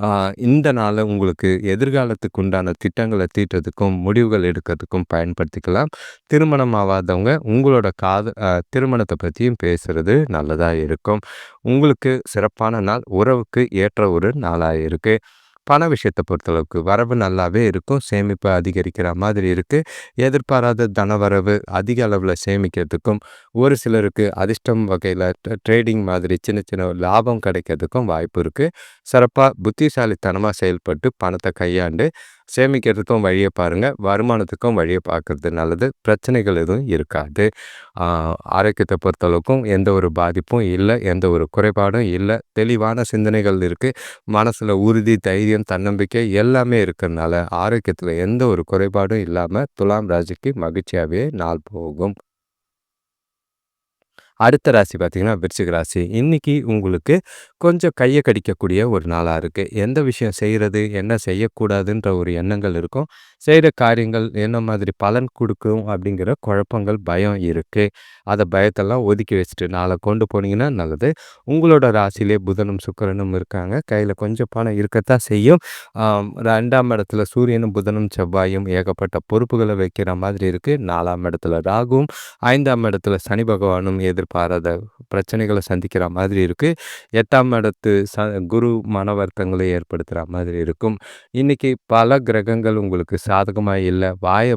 அ இந்த நாள உங்களுக்கு எதிர்காலத்துக்கு உண்டான திட்டங்கள தீட்டுறதுக்கும், முடிவுகள் எடுக்கிறதுக்கும் பயன்படுத்திக்கலாம். திருமணம் ஆவாதவங்க உங்களோட திருமணத்த பத்தியும் பேசுறது நல்லதா இருக்கும். உங்களுக்கு சிறப்பான நாள். உறவுக்கு ஏற்ற ஒரு நாளா இருக்கு. பண விஷயத்த பொறுத்தளவுக்கு வரவு நல்லாவே இருக்கும். சேமிப்பு அதிகரிக்கிற மாதிரி இருக்கு. எதிர்பாராத தனவரவு அதிக அளவுல சேமிக்கிறதுக்கும், ஒரு சிலருக்கு அதிர்ஷ்டம் வகையில ட்ரேடிங் மாதிரி சின்ன சின்ன லாபம் கிடைக்கிறதுக்கும் வாய்ப்பு இருக்கு. சிறப்பா புத்திசாலித்தனமா செயல்பட்டு பணத்த கையாண்டு சேமிக்கிறதுக்கும் வழிய பாருங்க. வருமானத்துக்கும் வழிய பார்க்கறது நல்லது. பிரச்சனைகள் எதுவும் இருக்காது. ஆ ஆரோக்கியத்த பொறுத்தளவுக்கும் எந்த ஒரு பாதிப்பும் இல்ல. எந்த ஒரு குறைபாடும் இல்ல. தெளிவான சிந்தனைகள் இருக்கு. மனசுல உறுதி, தைரியம், தன்னம்பிக்கை எல்லாமே இருக்கறனால, ஆரோக்கியத்துல எந்த ஒரு குறைபாடும் இல்லாம துலாம் ராசிக்கு மகிழ்ச்சியாவே நாள் போகும். அடுத்த ராசி பார்த்தீங்கன்னா, விருச்சிக ராசி. இன்னைக்கு உங்களுக்கு கொஞ்சம் கைய கடிக்கக்கூடிய ஒரு நாளா இருக்கு. எந்த விஷயம் செய்றது, என்ன செய்யக்கூடாதுன்ற ஒரு எண்ணங்கள் இருக்கும். செய்ற காரியங்கள் என்ன மாதிரி பலன் குடுக்கும் அப்படிங்கிற குழப்பங்கள், பயம் இருக்கு. அத பயத்தெல்லாம் ஒதுக்கி வச்சுட்டு நாள கொண்டு போனீங்கன்னா நல்லது. உங்களோட ராசியிலே புதனும், சுக்கிரனும் இருக்காங்க. கையில கொஞ்சம் பணம் இருக்கத்தான் செய்யும். 2ஆம் இடத்துல சூரியனும், புதனும், செவ்வாயும் ஏகப்பட்ட பொறுப்புகள வைக்கிற மாதிரி இருக்கு. 4ஆம் இடத்துல ராகுவும், 5ஆம் இடத்துல சனி பகவானும் எதிர்பாராத பிரச்சனைகள சந்திக்கிற மாதிரி இருக்கு. 8ஆம் இடத்து குரு மன வருத்தங்களை ஏற்படுத்துற மாதிரி இருக்கும். இன்னைக்கு பல கிரகங்கள் உங்களுக்கு சாதகமா இல்ல. வாய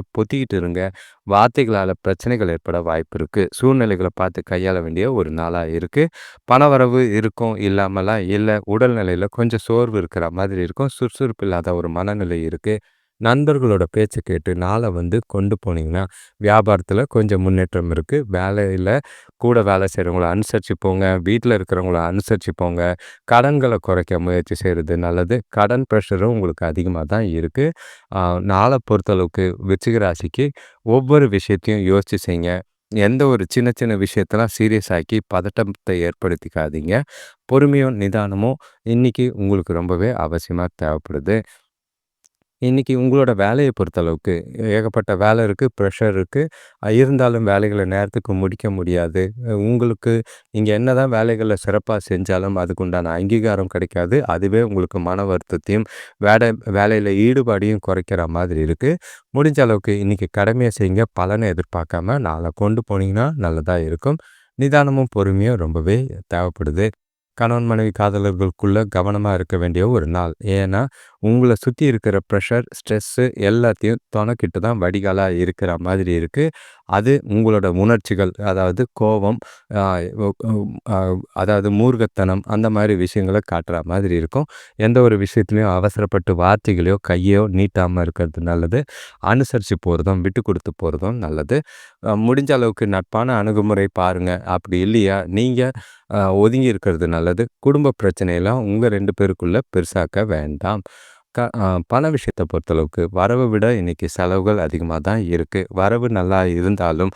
பொத்திக்கிட்டு இருங்க. வார்த்தைகளால பிரச்சனைகள் ஏற்பட வாய்ப்பு இருக்கு. சூழ்நிலைகள பார்த்து கையாள வேண்டிய ஒரு நாளா இருக்கு. பணவரவு இருக்கும், இல்லாமலாம் இல்ல. உடல்நிலையில கொஞ்சம் சோர்வு இருக்கிற மாதிரி இருக்கும். சுறுசுறுப்பு இல்லாத ஒரு மனநிலை இருக்கு. நண்பர்களோட பேச்ச கேட்டு நாள கொண்டு போனீங்கன்னா, வியாபாரத்தில கொஞ்சம் முன்னேற்றம் இருக்கு. வேலையில கூட வேலை செய்றவங்கள அனுசரிச்சு போங்க. வீட்ல இருக்கிறவங்கள அனுசரிச்சு போங்க. கடன்கள குறைக்க முயற்சி செய்றது நல்லது. கடன் பிரஷரும் உங்களுக்கு அதிகமா தான் இருக்கு. அ நாள பொறுத்தளவுக்கு விருச்சிக ராசிக்கு ஒவ்வொரு விஷயத்தையும் யோசிச்சு செய்யுங்க. எந்த ஒரு சின்ன சின்ன விஷயத்தலாம் சீரியஸ் ஆக்கி பதட்டத்த ஏற்படுத்திக்காதீங்க. பொறுமையும், நிதானமும் இன்னைக்கு உங்களுக்கு ரொம்பவே அவசியமா தேவைப்படுது. இன்னைக்கு உங்களோட வேலைய பொறுத்தளவுக்கு ஏகப்பட்ட வேலை இருக்கு, ப்ரெஷர் இருக்கு. இருந்தாலும் வேலைகள நேரத்துக்கு முடிக்க முடியாது. உங்களுக்கு நீங்க என்னதான் வேலைகள சிறப்பா செஞ்சாலும் அதுக்கு உண்டான அங்கீகாரம் கிடைக்காது. அதுவே உங்களுக்கு மன வருத்தத்தையும், வேலையில ஈடுபாடையும் குறைக்கிற மாதிரி இருக்கு. முடிஞ்ச அளவுக்கு இன்னைக்கு கடமைய செய்யுங்க. பலன எதிர்பார்க்காம நாள கொண்டு போனீங்கன்னா நல்லதா இருக்கும். நிதானமும், பொறுமையும் ரொம்பவே தேவைப்படுது. கணவன், மனைவி, காதலர்களுக்குள்ள கவனமா இருக்க வேண்டிய ஒரு நாள். ஏன்னா, உங்கள சுத்தி இருக்கிற ப்ரெஷர், ஸ்ட்ரெஸ்ஸு எல்லாத்தையும் தொணக்கிட்டு தான் வடிகாலா இருக்கிற மாதிரி இருக்கு. அது உங்களோட உணர்ச்சிகள், அதாவது கோவம், அ ஒ அ அதாவது மூர்க்கத்தனம் அந்த மாரி விஷயங்கள காட்டுற மாதிரி இருக்கும். எந்த ஒரு விஷயத்திலயும் அவசரப்பட்டு வார்த்தைகளையோ, கையோ நீட்டாம இருக்கிறது நல்லது. அனுசரிச்சு போறதும், விட்டு குடுத்து போறதும் நல்லது. முடிஞ்ச அளவுக்கு நட்பான அணுகுமுறை பாருங்க. அப்படி இல்லையா, நீங்க ஒதுங்கி இருக்கிறது நல்லது. குடும்ப பிரச்சனையெல்லாம் உங்க 2 பேருக்குள்ள பெருசாக்க வேண்டாம். பண விஷயத்த பொறுத்தளவுக்கு வரவ விட இன்னைக்கு செலவுகள் அதிகமா தான் இருக்கு. வரவு நல்லா இருந்தாலும்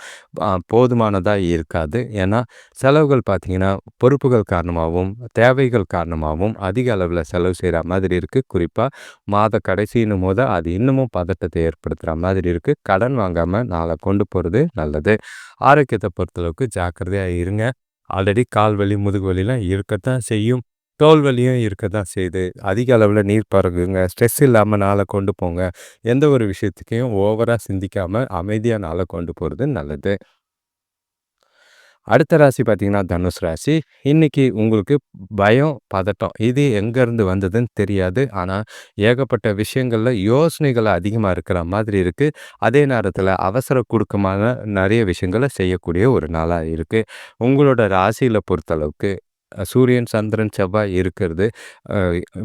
போதுமானதா இருக்காது. ஏன்னா, செலவுகள் பார்த்தீங்கன்னா, பொறுப்புகள் காரணமாவும், தேவைகள் காரணமாவும் அதிக அளவுல செலவு செய்ற மாதிரி இருக்கு. குறிப்பா மாத கடைசின்னும்போது அது இன்னமும் பதட்டத்தை ஏற்படுத்துற மாதிரி இருக்கு. கடன் வாங்காம நாள கொண்டு போறது நல்லது. ஆரோக்கியத்த பொறுத்தளவுக்கு ஜாக்கிரதையா இருங்க. ஆல்ரெடி கால் வலி, முதுகு வலிலாம் இருக்கத்தான் செய்யும். தோல் வலியும் இருக்கத்தான் செய்யுது. அதிக அளவுல நீர் பருகுங்க. ஸ்ட்ரெஸ் இல்லாம நாள கொண்டு போங்க. எந்த ஒரு விஷயத்துக்கையும் ஓவரா சிந்திக்காம அமைதியா நாள கொண்டு போறது நல்லது. அடுத்த ராசி பார்த்தீங்கன்னா, தனுசு ராசி. இன்னைக்கு உங்களுக்கு பயம், பதட்டம் இது எங்கேருந்து வந்ததுன்னு தெரியாது. ஆனா, ஏகப்பட்ட விஷயங்கள்ல யோசனைகள் அதிகமா இருக்கிற மாதிரி இருக்கு. அதே நேரத்தில அவசர குடுக்கமான நெறைய விஷயங்கள செய்யக்கூடிய ஒரு நாளா இருக்கு. உங்களோட ராசியில பொறுத்தளவுக்கு சூரியன், சந்திரன், செவ்வாய் இருக்கிறது. அ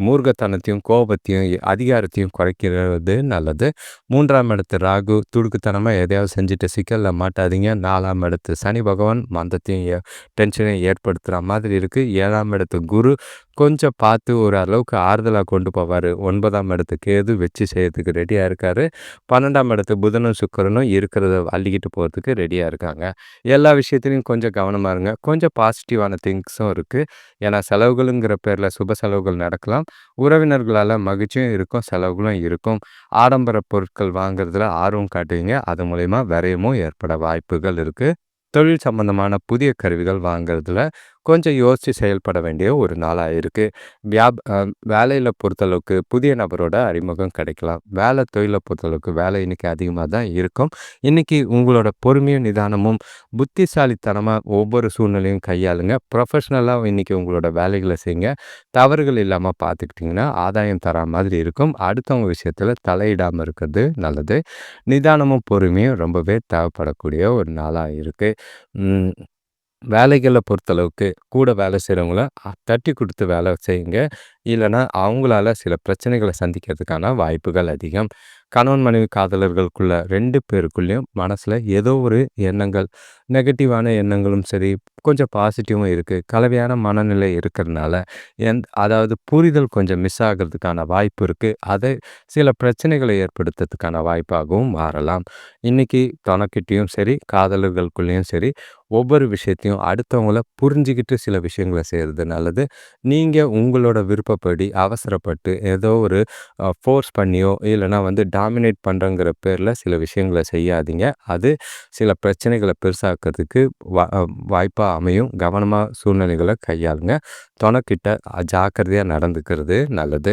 மூர்க்கத்தனத்தையும், கோபத்தையும், அதிகாரத்தையும் குறைக்கிறது நல்லது. 3ஆம் இடத்து ராகு துடுக்குத்தனமா எதையாவது செஞ்சுட்டு சிக்கல்ல மாட்டாதீங்க. 4ஆம் இடத்து சனி பகவான் மந்தத்தையும், டென்ஷனையும் ஏற்படுத்துற மாதிரி இருக்கு. 7ஆம் இடத்து குரு கொஞ்சம் பார்த்து ஒரு அளவுக்கு ஆறுதலா கொண்டு போவாரு. 9ஆம் இடத்து கேது வச்சு செய்யறதுக்கு ரெடியா இருக்காரு. 12ஆம் இடத்து புதனும், சுக்கிரனும் இருக்கிறத அள்ளிக்கிட்டு போறதுக்கு ரெடியா இருக்காங்க. எல்லா விஷயத்திலயும் கொஞ்சம் கவனமா இருங்க. கொஞ்சம் பாசிட்டிவான திங்க்ஸும் இருக்கு. ஏன்னா செலவுகளுங்கிற பேர்ல சுப செலவுகள் நடக்கலாம். உறவினர்களால மகிழ்ச்சியும் இருக்கும், செலவுகளும் இருக்கும். ஆடம்பர பொருட்கள் வாங்குறதுல ஆர்வம் காட்டுவீங்க. அது மூலியமா விரயமும் ஏற்பட வாய்ப்புகள் இருக்கு. தொழில் சம்பந்தமான புதிய கருவிகள் வாங்குறதுல கொஞ்சம் யோசிச்சு செயல்பட வேண்டிய ஒரு நாளா இருக்கு. வியாப் அ வேலையில பொறுத்தளவுக்கு புதிய நபரோட அறிமுகம் கிடைக்கலாம். தொழில பொறுத்தளவுக்கு வேலை இன்னைக்கு அதிகமா தான் இருக்கும். இன்னைக்கு உங்களோட பொறுமையும், நிதானமும், புத்திசாலித்தனமா ஒவ்வொரு சூழ்நிலையும் கையாளுங்க. ப்ரொஃபஷனலா இன்னைக்கு உங்களோட வேலைகள செய்யுங்க. தவறுகள் இல்லாம பார்த்துக்கிட்டீங்கன்னா, ஆதாயம் தரா மாதிரி இருக்கும். அடுத்தவங்க விஷயத்துல தலையிடாம இருக்கிறது நல்லது. நிதானமும், பொறுமையும் ரொம்பவே தேவைப்படக்கூடிய ஒரு நாளா இருக்கு. ம். வேலைகள பொறுத்தளவுக்கு கூட வேலை செய்றவங்கள தட்டி குடுத்து வேலை செய்யுங்க. இல்லன்னா, அவங்களால சில பிரச்சனைகள சந்திக்கிறதுக்கான வாய்ப்புகள் அதிகம். கணவன், மனைவி, காதலர்களுக்குள்ள 2 பேருக்குள்ளயும் மனசுல ஏதோ ஒரு எண்ணங்கள், நெகட்டிவான எண்ணங்களும் சரி, கொஞ்சம் பாசிட்டிவும் இருக்கு. கலவையான மனநிலை இருக்கிறனால, அதாவது புரிதல் கொஞ்சம் மிஸ் ஆகுறதுக்கான வாய்ப்பு இருக்கு. அது சில பிரச்சனைகளை ஏற்படுத்துறதுக்கான வாய்ப்பாகவும் மாறலாம். இன்னைக்கு தொணக்கிட்டயும் சரி, காதலர்களுக்குள்ளயும் சரி, ஒவ்வொரு விஷயத்தையும் அடுத்தவங்கள புரிஞ்சுகிட்டு சில விஷயங்கள செய்றது நல்லது. நீங்க உங்களோட விருப்பப்படி அவசரப்பட்டு ஏதோ ஒரு ஃபோர்ஸ் பண்ணியோ, இல்லன்னா டாமினேட் பண்றேங்கிற பேர்ல சில விஷயங்கள செய்யாதீங்க. அது சில பிரச்சனைகள பெருசாக்குறதுக்கு வா வாய்ப்பா அமையும். கவனமா சூழ்நிலைகள கையாளுங்க. தொணக்கிட்ட ஜாக்கிரதையா நடந்துக்கிறது நல்லது.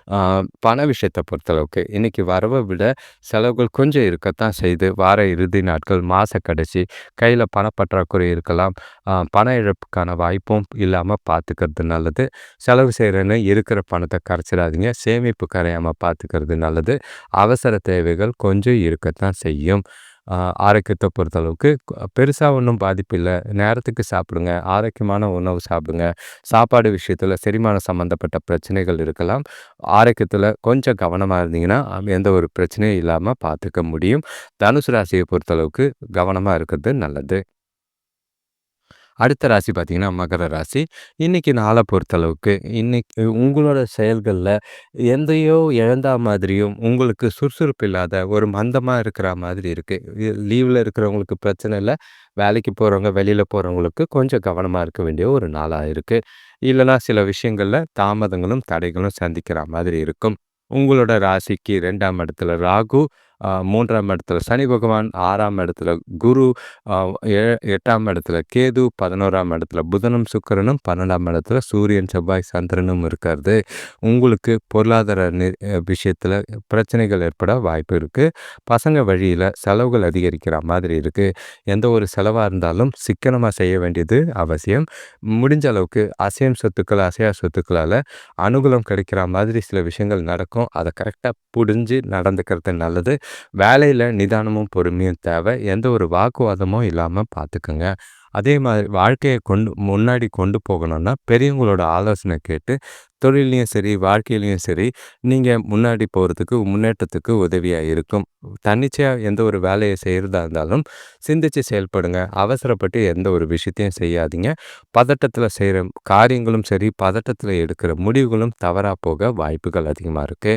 ஆ பண விஷயத்த பொறுத்தளவுக்கு, இன்னைக்கு வரவ விட செலவுகள் கொஞ்சம் இருக்கத்தான் செய்யுது. வார இறுதி நாட்கள், மாச கடைசி, கையில பணப்பற்றாக்குறை இருக்கலாம். பண இழப்புக்கான வாய்ப்பும் இல்லாம பார்த்துக்கிறது நல்லது. செலவு செய்றேன்னு இருக்கிற பணத்த கரைச்சிடாதீங்க. சேமிப்பு கரையாம பார்த்துக்கிறது நல்லது. அவசர தேவைகள் கொஞ்சம் இருக்கத்தான் செய்யும். ஆ ஆரோக்கியத்த பொறுத்தளவுக்கு பெருசா ஒண்ணும் பாதிப்பு இல்ல. நேரத்துக்கு சாப்பிடுங்க. ஆரோக்கியமான உணவு சாப்பிடுங்க. சாப்பாடு விஷயத்துல செரிமானம் சம்மந்தப்பட்ட பிரச்சனைகள் இருக்கலாம். ஆரோக்கியத்துல கொஞ்சம் கவனமா இருந்தீங்கன்னா, எந்த ஒரு பிரச்சனையும் இல்லாம பார்த்துக்க முடியும். தனுசு ராசிய பொறுத்தளவுக்கு கவனமா இருக்கிறது நல்லது. அடுத்த ராசி பார்த்தீங்கன்னா, மகர ராசி. இன்னைக்கு நாள பொறுத்தளவுக்கு, இன்னைக்கு உங்களோட செயல்கள்ல எதையோ இழந்தா மாதிரியும், உங்களுக்கு சுறுசுறுப்பு இல்லாத ஒரு மந்தமா இருக்கிற மாதிரி இருக்கு. லீவ்ல இருக்கிறவங்களுக்கு பிரச்சனை இல்ல. வேலைக்கு போறவங்க, வெளியில போறவங்களுக்கு கொஞ்சம் கவனமா இருக்க வேண்டிய ஒரு நாளா இருக்கு. இல்லன்னா சில விஷயங்கள்ல தாமதங்களும், தடைகளும் சந்திக்கிற மாதிரி இருக்கும். உங்களோட ராசிக்கு 2ஆம் இடத்துல ராகு, 3ஆம் இடத்துல சனி பகவான், 6ஆம் இடத்துல குரு, அ எ 8ஆம் இடத்துல கேது, 11ஆம் இடத்துல புதனும், சுக்கிரனும், 12ஆம் இடத்துல சூரியன், செவ்வாய், சந்திரனும் இருக்கிறது. உங்களுக்கு பொருளாதார விஷயத்துல பிரச்சனைகள் ஏற்பட வாய்ப்பு இருக்கு. பசங்க வழியில செலவுகள் அதிகரிக்கிற மாதிரி இருக்கு. எந்த ஒரு செலவா இருந்தாலும் சிக்கனமா செய்ய வேண்டியது அவசியம். முடிஞ்ச அளவுக்கு அசையும் சொத்துக்கள், அசையா சொத்துக்களால அனுகூலம் கிடைக்கிற மாதிரி சில விஷயங்கள் நடக்கும். அத கரெக்ட்டா புரிஞ்சு நடந்துக்கிறது நல்லது. வேலையில நிதானமும், பொறுமையும் தேவை. எந்த ஒரு வாக்குவாதமும் இல்லாம பார்த்துக்கங்க. அதே மாதிரி வாழ்க்கைய முன்னாடி கொண்டு போகணும்னா, பெரியவங்களோட ஆலோசனை கேட்டு, தொழில்லயும் சரி, வாழ்க்கையிலயும் சரி, நீங்க முன்னாடி போறதுக்கு, முன்னேற்றத்துக்கு உதவியா இருக்கும். தன்னிச்சையா எந்த ஒரு வேலைய செய்றதா இருந்தாலும், சிந்திச்சு செயல்படுங்க. அவசரப்பட்டு எந்த ஒரு விஷயத்தையும் செய்யாதீங்க. பதட்டத்தில செய்ற காரியங்களும் சரி, பதட்டத்தில எடுக்கிற முடிவுகளும் தவறா போக வாய்ப்புகள் அதிகமா இருக்கு.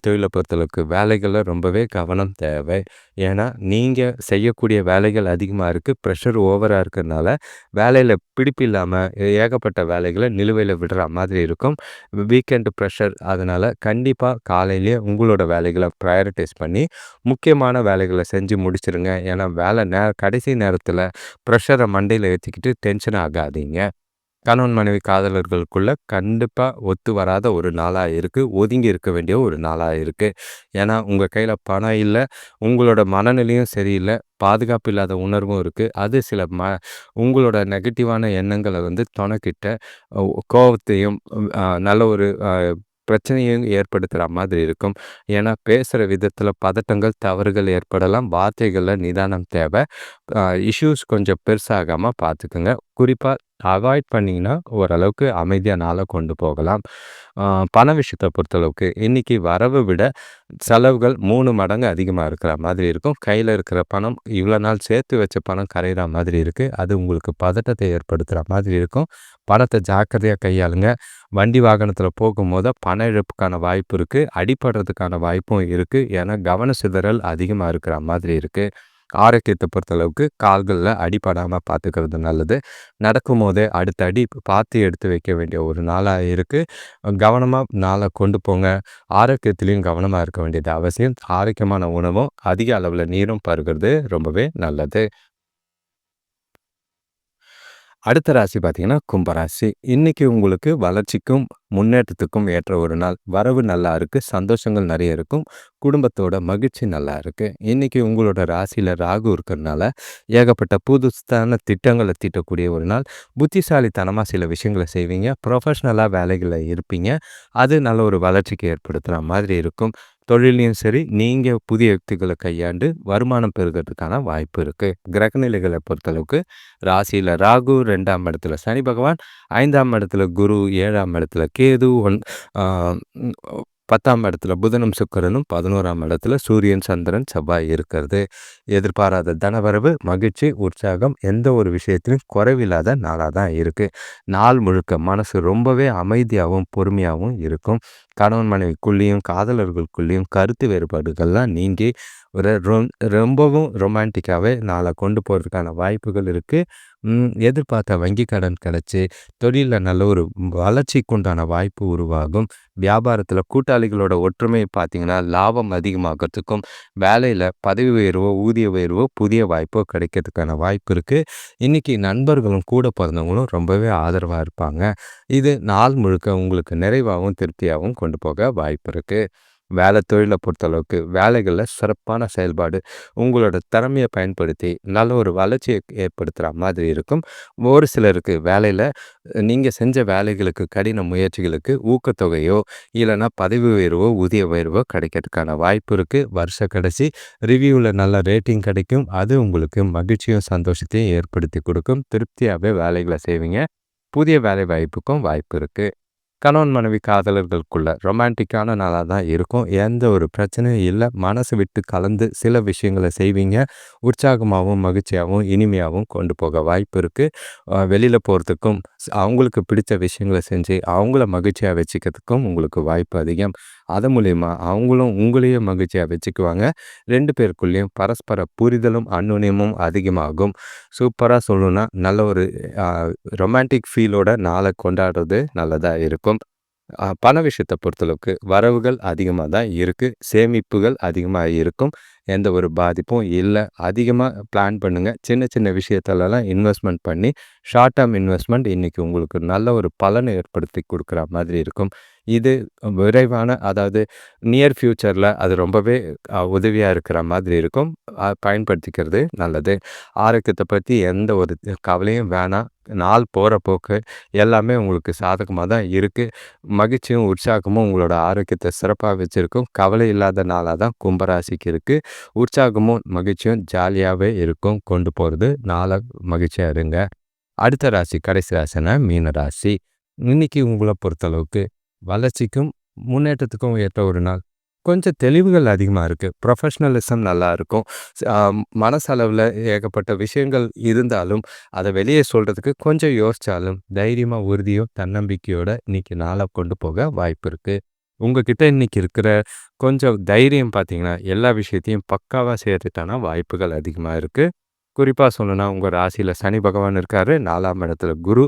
தொழில பொறுத்தளவுக்கு வேலைகள்ல ரொம்பவே கவனம் தேவை. ஏன்னா, நீங்க செய்யக்கூடிய வேலைகள் அதிகமா இருக்கு. பிரஷர் ஓவரா இருக்கறனால, வேலையில பிடிப்பு இல்லாம ஏகப்பட்ட வேலைகள நிலுவையில விடுற மாதிரி இருக்கும். வீக்கெண்ட் பிரஷர் அதனால கண்டிப்பா காலையிலேயே உங்களோட வேலைகள பிரையாரிடைஸ் பண்ணி, முக்கியமான வேலைகள செஞ்சு முடிச்சிருங்க. ஏன்னா, வேலை கடைசி நேரத்தில பிரஷர மண்டையில ஏத்திக்கிட்டு டென்ஷன் ஆகாதீங்க. கணவன் மனைவி காதலர்களுக்குள்ள கண்டிப்பா ஒத்து வராத ஒரு நாளா இருக்கு. ஒதுங்கி இருக்க வேண்டிய ஒரு நாளா இருக்கு. ஏன்னா, உங்க கையில பணம் இல்ல. உங்களோட மனநிலையும் சரியில்ல. பாதுகாப்பு இல்லாத உணர்வும் இருக்கு. அது சில உங்களோட நெகட்டிவான எண்ணங்கள வந்து தொணக்கிட்ட கோவத்தையும், நல்ல ஒரு பிரச்சனையும் ஏற்படுத்துற மாதிரி இருக்கும். ஏன்னா, பேசுற விதத்தில பதட்டங்கள், தவறுகள் ஏற்படலாம். வார்த்தைகள்ல நிதானம் தேவை. இஷ்யூஸ் கொஞ்சம் பெருசாகாம பார்த்துக்கங்க. குறிப்பா அவாய்ட் பண்ணீங்கன்னா, ஓரளவுக்கு அமைதியா நாள கொண்டு போகலாம். அ பண விஷயத்த பொறுத்தளவுக்கு, இன்னைக்கு வரவ விட செலவுகள் 3 மடங்கு அதிகமா இருக்கிற மாதிரி இருக்கும். கையில இருக்கிற பணம், இவ்வளோ நாள் சேர்த்து வச்ச பணம் கரையிற மாதிரி இருக்கு. அது உங்களுக்கு பதட்டத்தை ஏற்படுத்துற மாதிரி இருக்கும். பணத்த ஜாக்கிரதையா கையாளுங்க. வண்டி வாகனத்தில போகும்போது பண இழப்புக்கான வாய்ப்பு இருக்கு. அடிபடுறதுக்கான வாய்ப்பும் இருக்கு. ஏன்னா, கவன சிதறல் அதிகமா இருக்கிற மாதிரி இருக்கு. ஆரோக்கியத்த பொறுத்தளவுக்கு கால்கள்ல அடிபடாம பார்த்துக்கிறது நல்லது. நடக்கும்போதே அடுத்த அடி பார்த்து எடுத்து வைக்க வேண்டிய ஒரு நாளா இருக்கு. கவனமா நாள கொண்டு போங்க. ஆரோக்கியத்திலயும் கவனமா இருக்க வேண்டியது அவசியம். ஆரோக்கியமான உணவும், அதிக அளவுல நீரும் பருகுறது ரொம்பவே நல்லது. அடுத்த ராசி பார்த்தீங்கன்னா, கும்பராசி. இன்னைக்கு உங்களுக்கு வளர்ச்சிக்கும், முன்னேற்றத்துக்கும் ஏற்ற ஒரு நாள். வரவு நல்லா இருக்கு. சந்தோஷங்கள் நெறைய இருக்கும். குடும்பத்தோட மகிழ்ச்சி நல்லா இருக்கு. இன்னைக்கு உங்களோட ராசியில ராகு இருக்கிறனால, ஏகப்பட்ட புதுசான திட்டங்கள தீட்டக்கூடிய ஒரு நாள். புத்திசாலித்தனமா சில விஷயங்கள செய்வீங்க. ப்ரொஃபஷனலா வேலைகள்ல இருப்பீங்க. அது நல்ல ஒரு வளர்ச்சிக்கு ஏற்படுத்துற மாதிரி இருக்கும். தொழில்லயும் சரி, நீங்க புதிய யுக்திகள கையாண்டு வருமானம் பெருகுறதுக்கான வாய்ப்பு இருக்கு. கிரகநிலைகள பொறுத்தளவுக்கு ராசியில ராகு, 2ஆம் இடத்துல சனி பகவான், 5ஆம் இடத்துல குரு, 7ஆம் இடத்துல கேது, ஆ ம் 10ஆம் இடத்துல புதனும், சுக்கிரனும், 11ஆம் இடத்துல சூரியன், சந்திரன், செவ்வாய் இருக்கிறது. எதிர்பாராத தனவரவு, மகிழ்ச்சி, உற்சாகம் எந்த ஒரு விஷயத்திலும் குறைவில்லாத நாளா தான் இருக்கு. நாள் முழுக்க மனசு ரொம்பவே அமைதியாவும், பொறுமையாவும் இருக்கும். கணவன் மனைவிக்குள்ளேயும், காதலர்களுக்குள்ளேயும் கருத்து வேறுபாடுகள்லாம் நீங்கி ஒரு ரொம்பவும் ரொமான்டிக்காவே நாள கொண்டு போறதுக்கான வாய்ப்புகள் இருக்கு. எதிர்பார்த்த வங்கி கடன் கிடைச்சு, தொழில்ல நல்ல ஒரு வளர்ச்சிக்கு உண்டான வாய்ப்பு உருவாகும். வியாபாரத்தில கூட்டாளிகளோட ஒற்றுமை பார்த்தீங்கன்னா, லாபம் அதிகமாகறதுக்கும், வேலையில பதவி உயர்வோ, ஊதிய உயர்வோ, புதிய வாய்ப்போ கிடைக்கிறதுக்கான வாய்ப்பு இருக்கு. இன்னைக்கு நண்பர்களும், கூட பிறந்தவங்களும் ரொம்பவே ஆதரவா இருப்பாங்க. இது நாள் முழுக்க உங்களுக்கு நிறைவாவும், திருப்தியாவும் கொண்டு போக வாய்ப்பு இருக்கு. வேலை தொழில பொறுத்தளவுக்கு வேலைகள்ல சிறப்பான செயல்பாடு, உங்களோட திறமைய பயன்படுத்தி நல்ல ஒரு வளர்ச்சிய ஏற்படுத்துற மாதிரி இருக்கும். ஒரு சிலருக்கு வேலையில நீங்க செஞ்ச வேலைகளுக்கு, கடின முயற்சிகளுக்கு ஊக்கத்தொகையோ, இல்லன்னா பதவி உயர்வோ, ஊதிய உயர்வோ கிடைக்கிறதுக்கான வாய்ப்பு இருக்கு. வருஷ கடைசி ரிவ்யூல நல்ல ரேட்டிங் கிடைக்கும். அது உங்களுக்கு மகிழ்ச்சியும், சந்தோஷத்தையும் ஏற்படுத்தி கொடுக்கும். திருப்தியாவே வேலைகள செய்வீங்க. புதிய வேலை வாய்ப்புக்கும் வாய்ப்பு இருக்கு. கணவன் மனைவி காதலர்களுக்குள்ள ரொமான்டிக்கான நாளா தான் இருக்கும். எந்த ஒரு பிரச்சனையும் இல்ல. மனசு விட்டு கலந்து சில விஷயங்கள செய்வீங்க. உற்சாகமாவும், மகிழ்ச்சியாவும், இனிமையாவும் கொண்டு போக வாய்ப்பு இருக்கு. வெளியில போறதுக்கும், அவங்களுக்கு பிடிச்ச விஷயங்கள செஞ்சு, அவங்கள மகிழ்ச்சியா வச்சுக்கிறதுக்கும் உங்களுக்கு வாய்ப்பு அதிகம். அது மூலியமா அவங்களும் உங்களையே மகிழ்ச்சியா வச்சுக்குவாங்க. 2 பேருக்குள்ளேயும் பரஸ்பர புரிதலும், அந்யோன்யமும் அதிகமாகும். சூப்பரா சொல்லணும்னா, நல்ல ஒரு அ ரொமான்டிக் ஃபீலோட நாள கொண்டாடுறது நல்லதா இருக்கும். பண விஷயத்த பொறுத்தளவுக்கு வரவுகள் அதிகமா தான் இருக்கு. சேமிப்புகள் அதிகமா இருக்கும். எந்த ஒரு பாதிப்பும் இல்ல. அதிகமா பிளான் பண்ணுங்க. சின்ன சின்ன விஷயத்துலலாம் இன்வெஸ்ட்மென்ட் பண்ணி, ஷார்ட் டெர்ம் இன்வெஸ்ட்மென்ட் இன்னைக்கு உங்களுக்கு நல்ல ஒரு பலன ஏற்படுத்தி குடுக்குற மாதிரி இருக்கும். இது விரைவான அதாவது நியர் ஃபியூச்சர்ல அது ரொம்பவே உதவியா இருக்கிற மாதிரி இருக்கும். பயன்படுத்திக்கிறது நல்லது. ஆரோக்கியத்த பத்தி எந்த ஒரு கவலையும் வேணாம். நாள் போற போக்கு எல்லாமே உங்களுக்கு சாதகமா தான் இருக்கு. மகிழ்ச்சியும், உற்சாகமும் உங்களோட ஆரோக்கியத்த சிறப்பா வச்சிருக்கும். கவலை இல்லாத நாளா தான் கும்பராசிக்கு இருக்கு. உற்சாகமும், மகிழ்ச்சியும் ஜாலியாவே இருக்கும். கொண்டு போறது நாள மகிழ்ச்சியா இருங்க. அடுத்த ராசி, கடைசி ராசினா மீன ராசி. இன்னைக்கு உங்கள பொறுத்தளவுக்கு வளர்ச்சிக்கும், முன்னேற்றத்துக்கும் ஏற்ற ஒரு நாள். கொஞ்சம் தெளிவுகள் அதிகமா இருக்கு. ப்ரொஃபஷனலிசம் நல்லா இருக்கும். ஸ் அ மனசளவுல ஏகப்பட்ட விஷயங்கள் இருந்தாலும், அத வெளிய சொல்றதுக்கு கொஞ்சம் யோசிச்சாலும், தைரியமா, உறுதியும், தன்னம்பிக்கையோட இன்னைக்கு நாள கொண்டு போக வாய்ப்பு இருக்கு. உங்ககிட்ட இன்னைக்கு இருக்கிற கொஞ்சம் தைரியம் பார்த்தீங்கன்னா, எல்லா விஷயத்தையும் பக்காவா செய்றதுக்கான வாய்ப்புகள் அதிகமா இருக்கு. குறிப்பா சொல்லணும்னா, உங்க ராசியில சனி பகவான் இருக்காரு. 4ஆம் இடத்துல குரு,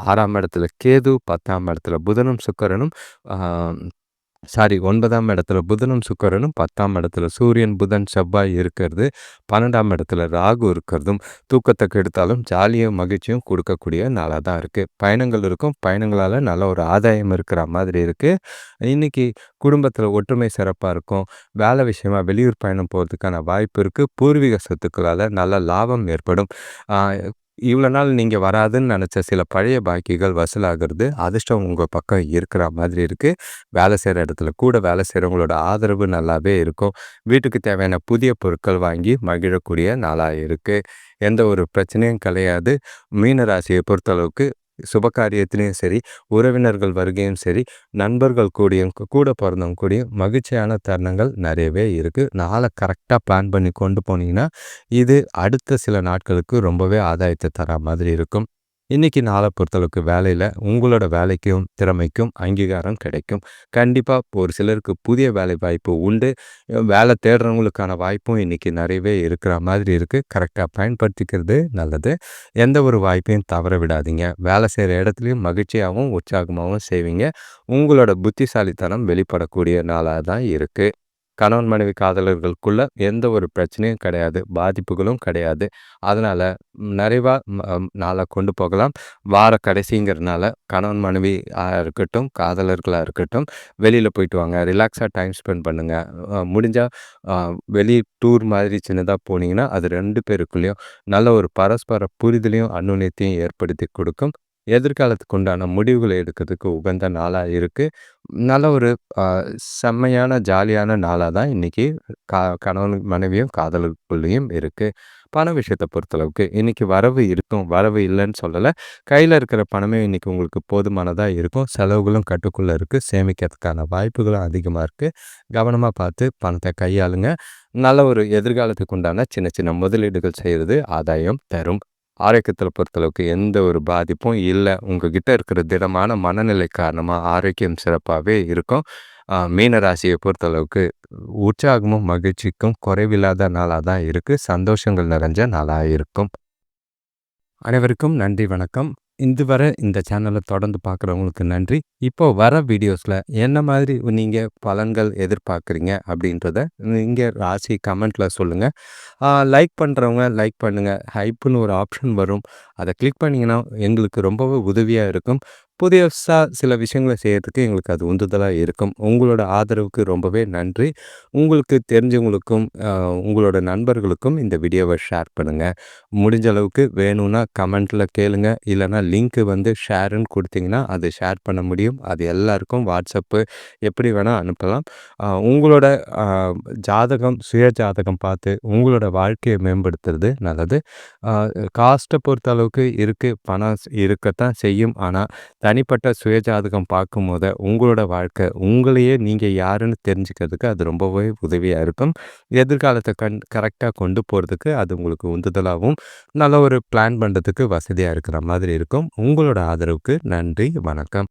6ஆம் இடத்துல கேது, 10ஆம் இடத்துல புதனும், சுக்கிரனும் ஆ 9ஆம் இடத்துல புதனும், சுக்கிரனும், 10ஆம் இடத்துல சூரியன், புதன், செவ்வாய் இருக்கிறது. 12ஆம் இடத்துல ராகு இருக்கிறதும், தூக்கத்த கெடுத்தாலும் ஜாலியும், மகிழ்ச்சியும் குடுக்கக்கூடிய நாளா தான் இருக்கு. பயணங்கள் இருக்கும். பயணங்களால நல்ல ஒரு ஆதாயம் இருக்கிற மாதிரி இருக்கு. இன்னைக்கு குடும்பத்துல ஒற்றுமை சிறப்பா இருக்கும். வேலை விஷயமா வெளியூர் பயணம் போறதுக்கான வாய்ப்பு இருக்கு. பூர்வீக சொத்துக்களால நல்ல லாபம் ஏற்படும். ஆ இவ்வளோ நாள் நீங்க வராதுன்னு நெனச்ச சில பழைய பாக்கிகள் வசூலாகிறது. அதிர்ஷ்டம் உங்க பக்கம் இருக்கிற மாதிரி இருக்கு. வேலை செய்ற இடத்துல கூட வேலை செய்றவங்களோட ஆதரவு நல்லாவே இருக்கும். வீட்டுக்கு தேவையான புதிய பொருட்கள் வாங்கி மகிழக்கூடிய நாளா இருக்கு. எந்த ஒரு பிரச்சனையும் கிடையாது. மீன ராசியை பொறுத்தளவுக்கு சுபகாரியத்திலயும் சரி, உறவினர்கள் வருகையும் சரி, நண்பர்கள் கூடயும், கூட பொறந்தவங்க கூடயும் மகிழ்ச்சியான தருணங்கள் நிறையவே இருக்கு. நாள கரெக்ட்டா பிளான் பண்ணி கொண்டு போனீங்கன்னா, இது அடுத்த சில நாட்களுக்கு ரொம்பவே ஆதாயத்த தர்ற மாதிரி இருக்கும். இன்னைக்கு நாள பொறுத்தளவுக்கு வேலையில உங்களோட வேலைக்கும், திறமைக்கும் அங்கீகாரம் கிடைக்கும். கண்டிப்பா ஒரு சிலருக்கு புதிய வேலை வாய்ப்பு உண்டு. வேலை தேடுறவங்களுக்கான வாய்ப்பும் இன்னைக்கு நிறையவே இருக்கிற மாதிரி இருக்கு. கரெக்ட்டா பயன்படுத்திக்கிறது நல்லது. எந்த ஒரு வாய்ப்பையும் தவற விடாதீங்க. வேலை செய்ற இடத்துலயும் மகிழ்ச்சியாவும், உற்சாகமாவும் செய்வீங்க. உங்களோட புத்திசாலித்தனம் வெளிப்படக்கூடிய நாளா தான் இருக்கு. கணவன் மனைவி காதலர்களுக்குள்ள எந்த ஒரு பிரச்சனையும் கிடையாது. பாதிப்புகளும் கிடையாது. அதனால நிறைவா நாள கொண்டு போகலாம். வார கடைசிங்கிறதுனால கணவன் மனைவி இருக்கட்டும், காதலர்களா இருக்கட்டும், வெளியில போயிட்டு வாங்க. ரிலாக்ஸா டைம் ஸ்பெண்ட் பண்ணுங்க. முடிஞ்சா அ வெளி டூர் மாதிரி சின்னதா போனீங்கன்னா, அது 2 பேருக்குள்ளயும் நல்ல ஒரு பரஸ்பர புரிதலையும், அந்யோன்யத்தையும் ஏற்படுத்தி கொடுக்கும். எதிர்காலத்துக்கு உண்டான முடிவுகளை எடுக்கிறதுக்கு உகந்த நாளா இருக்கு. நல்ல ஒரு அ செம்மையான, ஜாலியான நாளா தான் இன்னைக்கு கணவன் மனைவியும் காதலருக்குள்ளேயும் இருக்கு. பண விஷயத்த பொறுத்தளவுக்கு இன்னைக்கு வரவு இருக்கும், வரவு இல்லன்னு சொல்லல. கையில இருக்கிற பணமே இன்னைக்கு உங்களுக்கு போதுமானதா இருக்கும். செலவுகளும் கட்டுக்குள்ள இருக்கு. சேமிக்கிறதுக்கான வாய்ப்புகளும் அதிகமா இருக்கு. கவனமா பார்த்து பணத்த கையாளுங்க. நல்ல ஒரு எதிர்காலத்துக்கு உண்டான சின்ன சின்ன முதலீடுகள் செய்றது ஆதாயம் தரும். ஆரோக்கியத்தில பொறுத்தளவுக்கு எந்த ஒரு பாதிப்பும் இல்ல. உங்ககிட்ட இருக்கிற திடமான மனநிலை காரணமா ஆரோக்கியம் சிறப்பாவே இருக்கும். மீன ராசியை பொறுத்தளவுக்கு உற்சாகமும், மகிழ்ச்சிக்கும் குறைவில்லாத நாளா தான் இருக்கு. சந்தோஷங்கள் நிறைஞ்ச நாளா இருக்கும். அனைவருக்கும் நன்றி, வணக்கம். இதுவரை இந்த சேனலை தொடர்ந்து பார்க்குறவங்களுக்கு நன்றி. இப்போ வர வீடியோஸில் என்ன மாதிரி நீங்கள் பலன்கள் எதிர்பார்க்குறீங்க அப்படின்றத இங்கே ராசி கமெண்ட்டில் சொல்லுங்கள். லைக் பண்ணுறவங்க லைக் பண்ணுங்கள். ஹைப்புன்னு ஒரு ஆப்ஷன் வரும். அதை கிளிக் பண்ணிங்கன்னா எங்களுக்கு ரொம்பவே உதவியாக இருக்கும். புதுசா சில விஷயங்களை செய்யறதுக்கு எங்களுக்கு அது உந்துதலாக இருக்கும். உங்களோட ஆதரவுக்கு ரொம்பவே நன்றி. உங்களுக்கு தெரிஞ்சவங்களுக்கும் உங்களோட நண்பர்களுக்கும் இந்த வீடியோவை ஷேர் பண்ணுங்கள். முடிஞ்ச அளவுக்கு வேணும்னா கமெண்ட்டில் கேளுங்க. இல்லைனா லிங்க்கு வந்து ஷேருன்னு கொடுத்தீங்கன்னா அது ஷேர் பண்ண முடியும். அது எல்லாருக்கும் வாட்ஸ்அப்பு எப்படி வேணால் அனுப்பலாம். உங்களோட ஜாதகம், சுய ஜாதகம் பார்த்து உங்களோட வாழ்க்கையை மேம்படுத்துறது நல்லது. காஸ்ட்டை பொறுத்த அளவுக்கு இருக்குது, பணம் இருக்கத்தான் செய்யும். ஆனால் தனிப்பட்ட சுய ஜாதகம் பார்க்கும்போது உங்களோட வாழ்க்கை, உங்களையே நீங்கள் யாருன்னு தெரிஞ்சுக்கிறதுக்கு அது ரொம்பவே உதவியாக இருக்கும். எதிர்காலத்தை கரெக்டாக கொண்டு போகிறதுக்கு அது உங்களுக்கு உந்துதலாகவும் நல்ல ஒரு பிளான் பண்ணுறதுக்கு வசதியாக இருக்கிற மாதிரி இருக்கும். உங்களோட ஆதரவுக்கு நன்றி, வணக்கம்.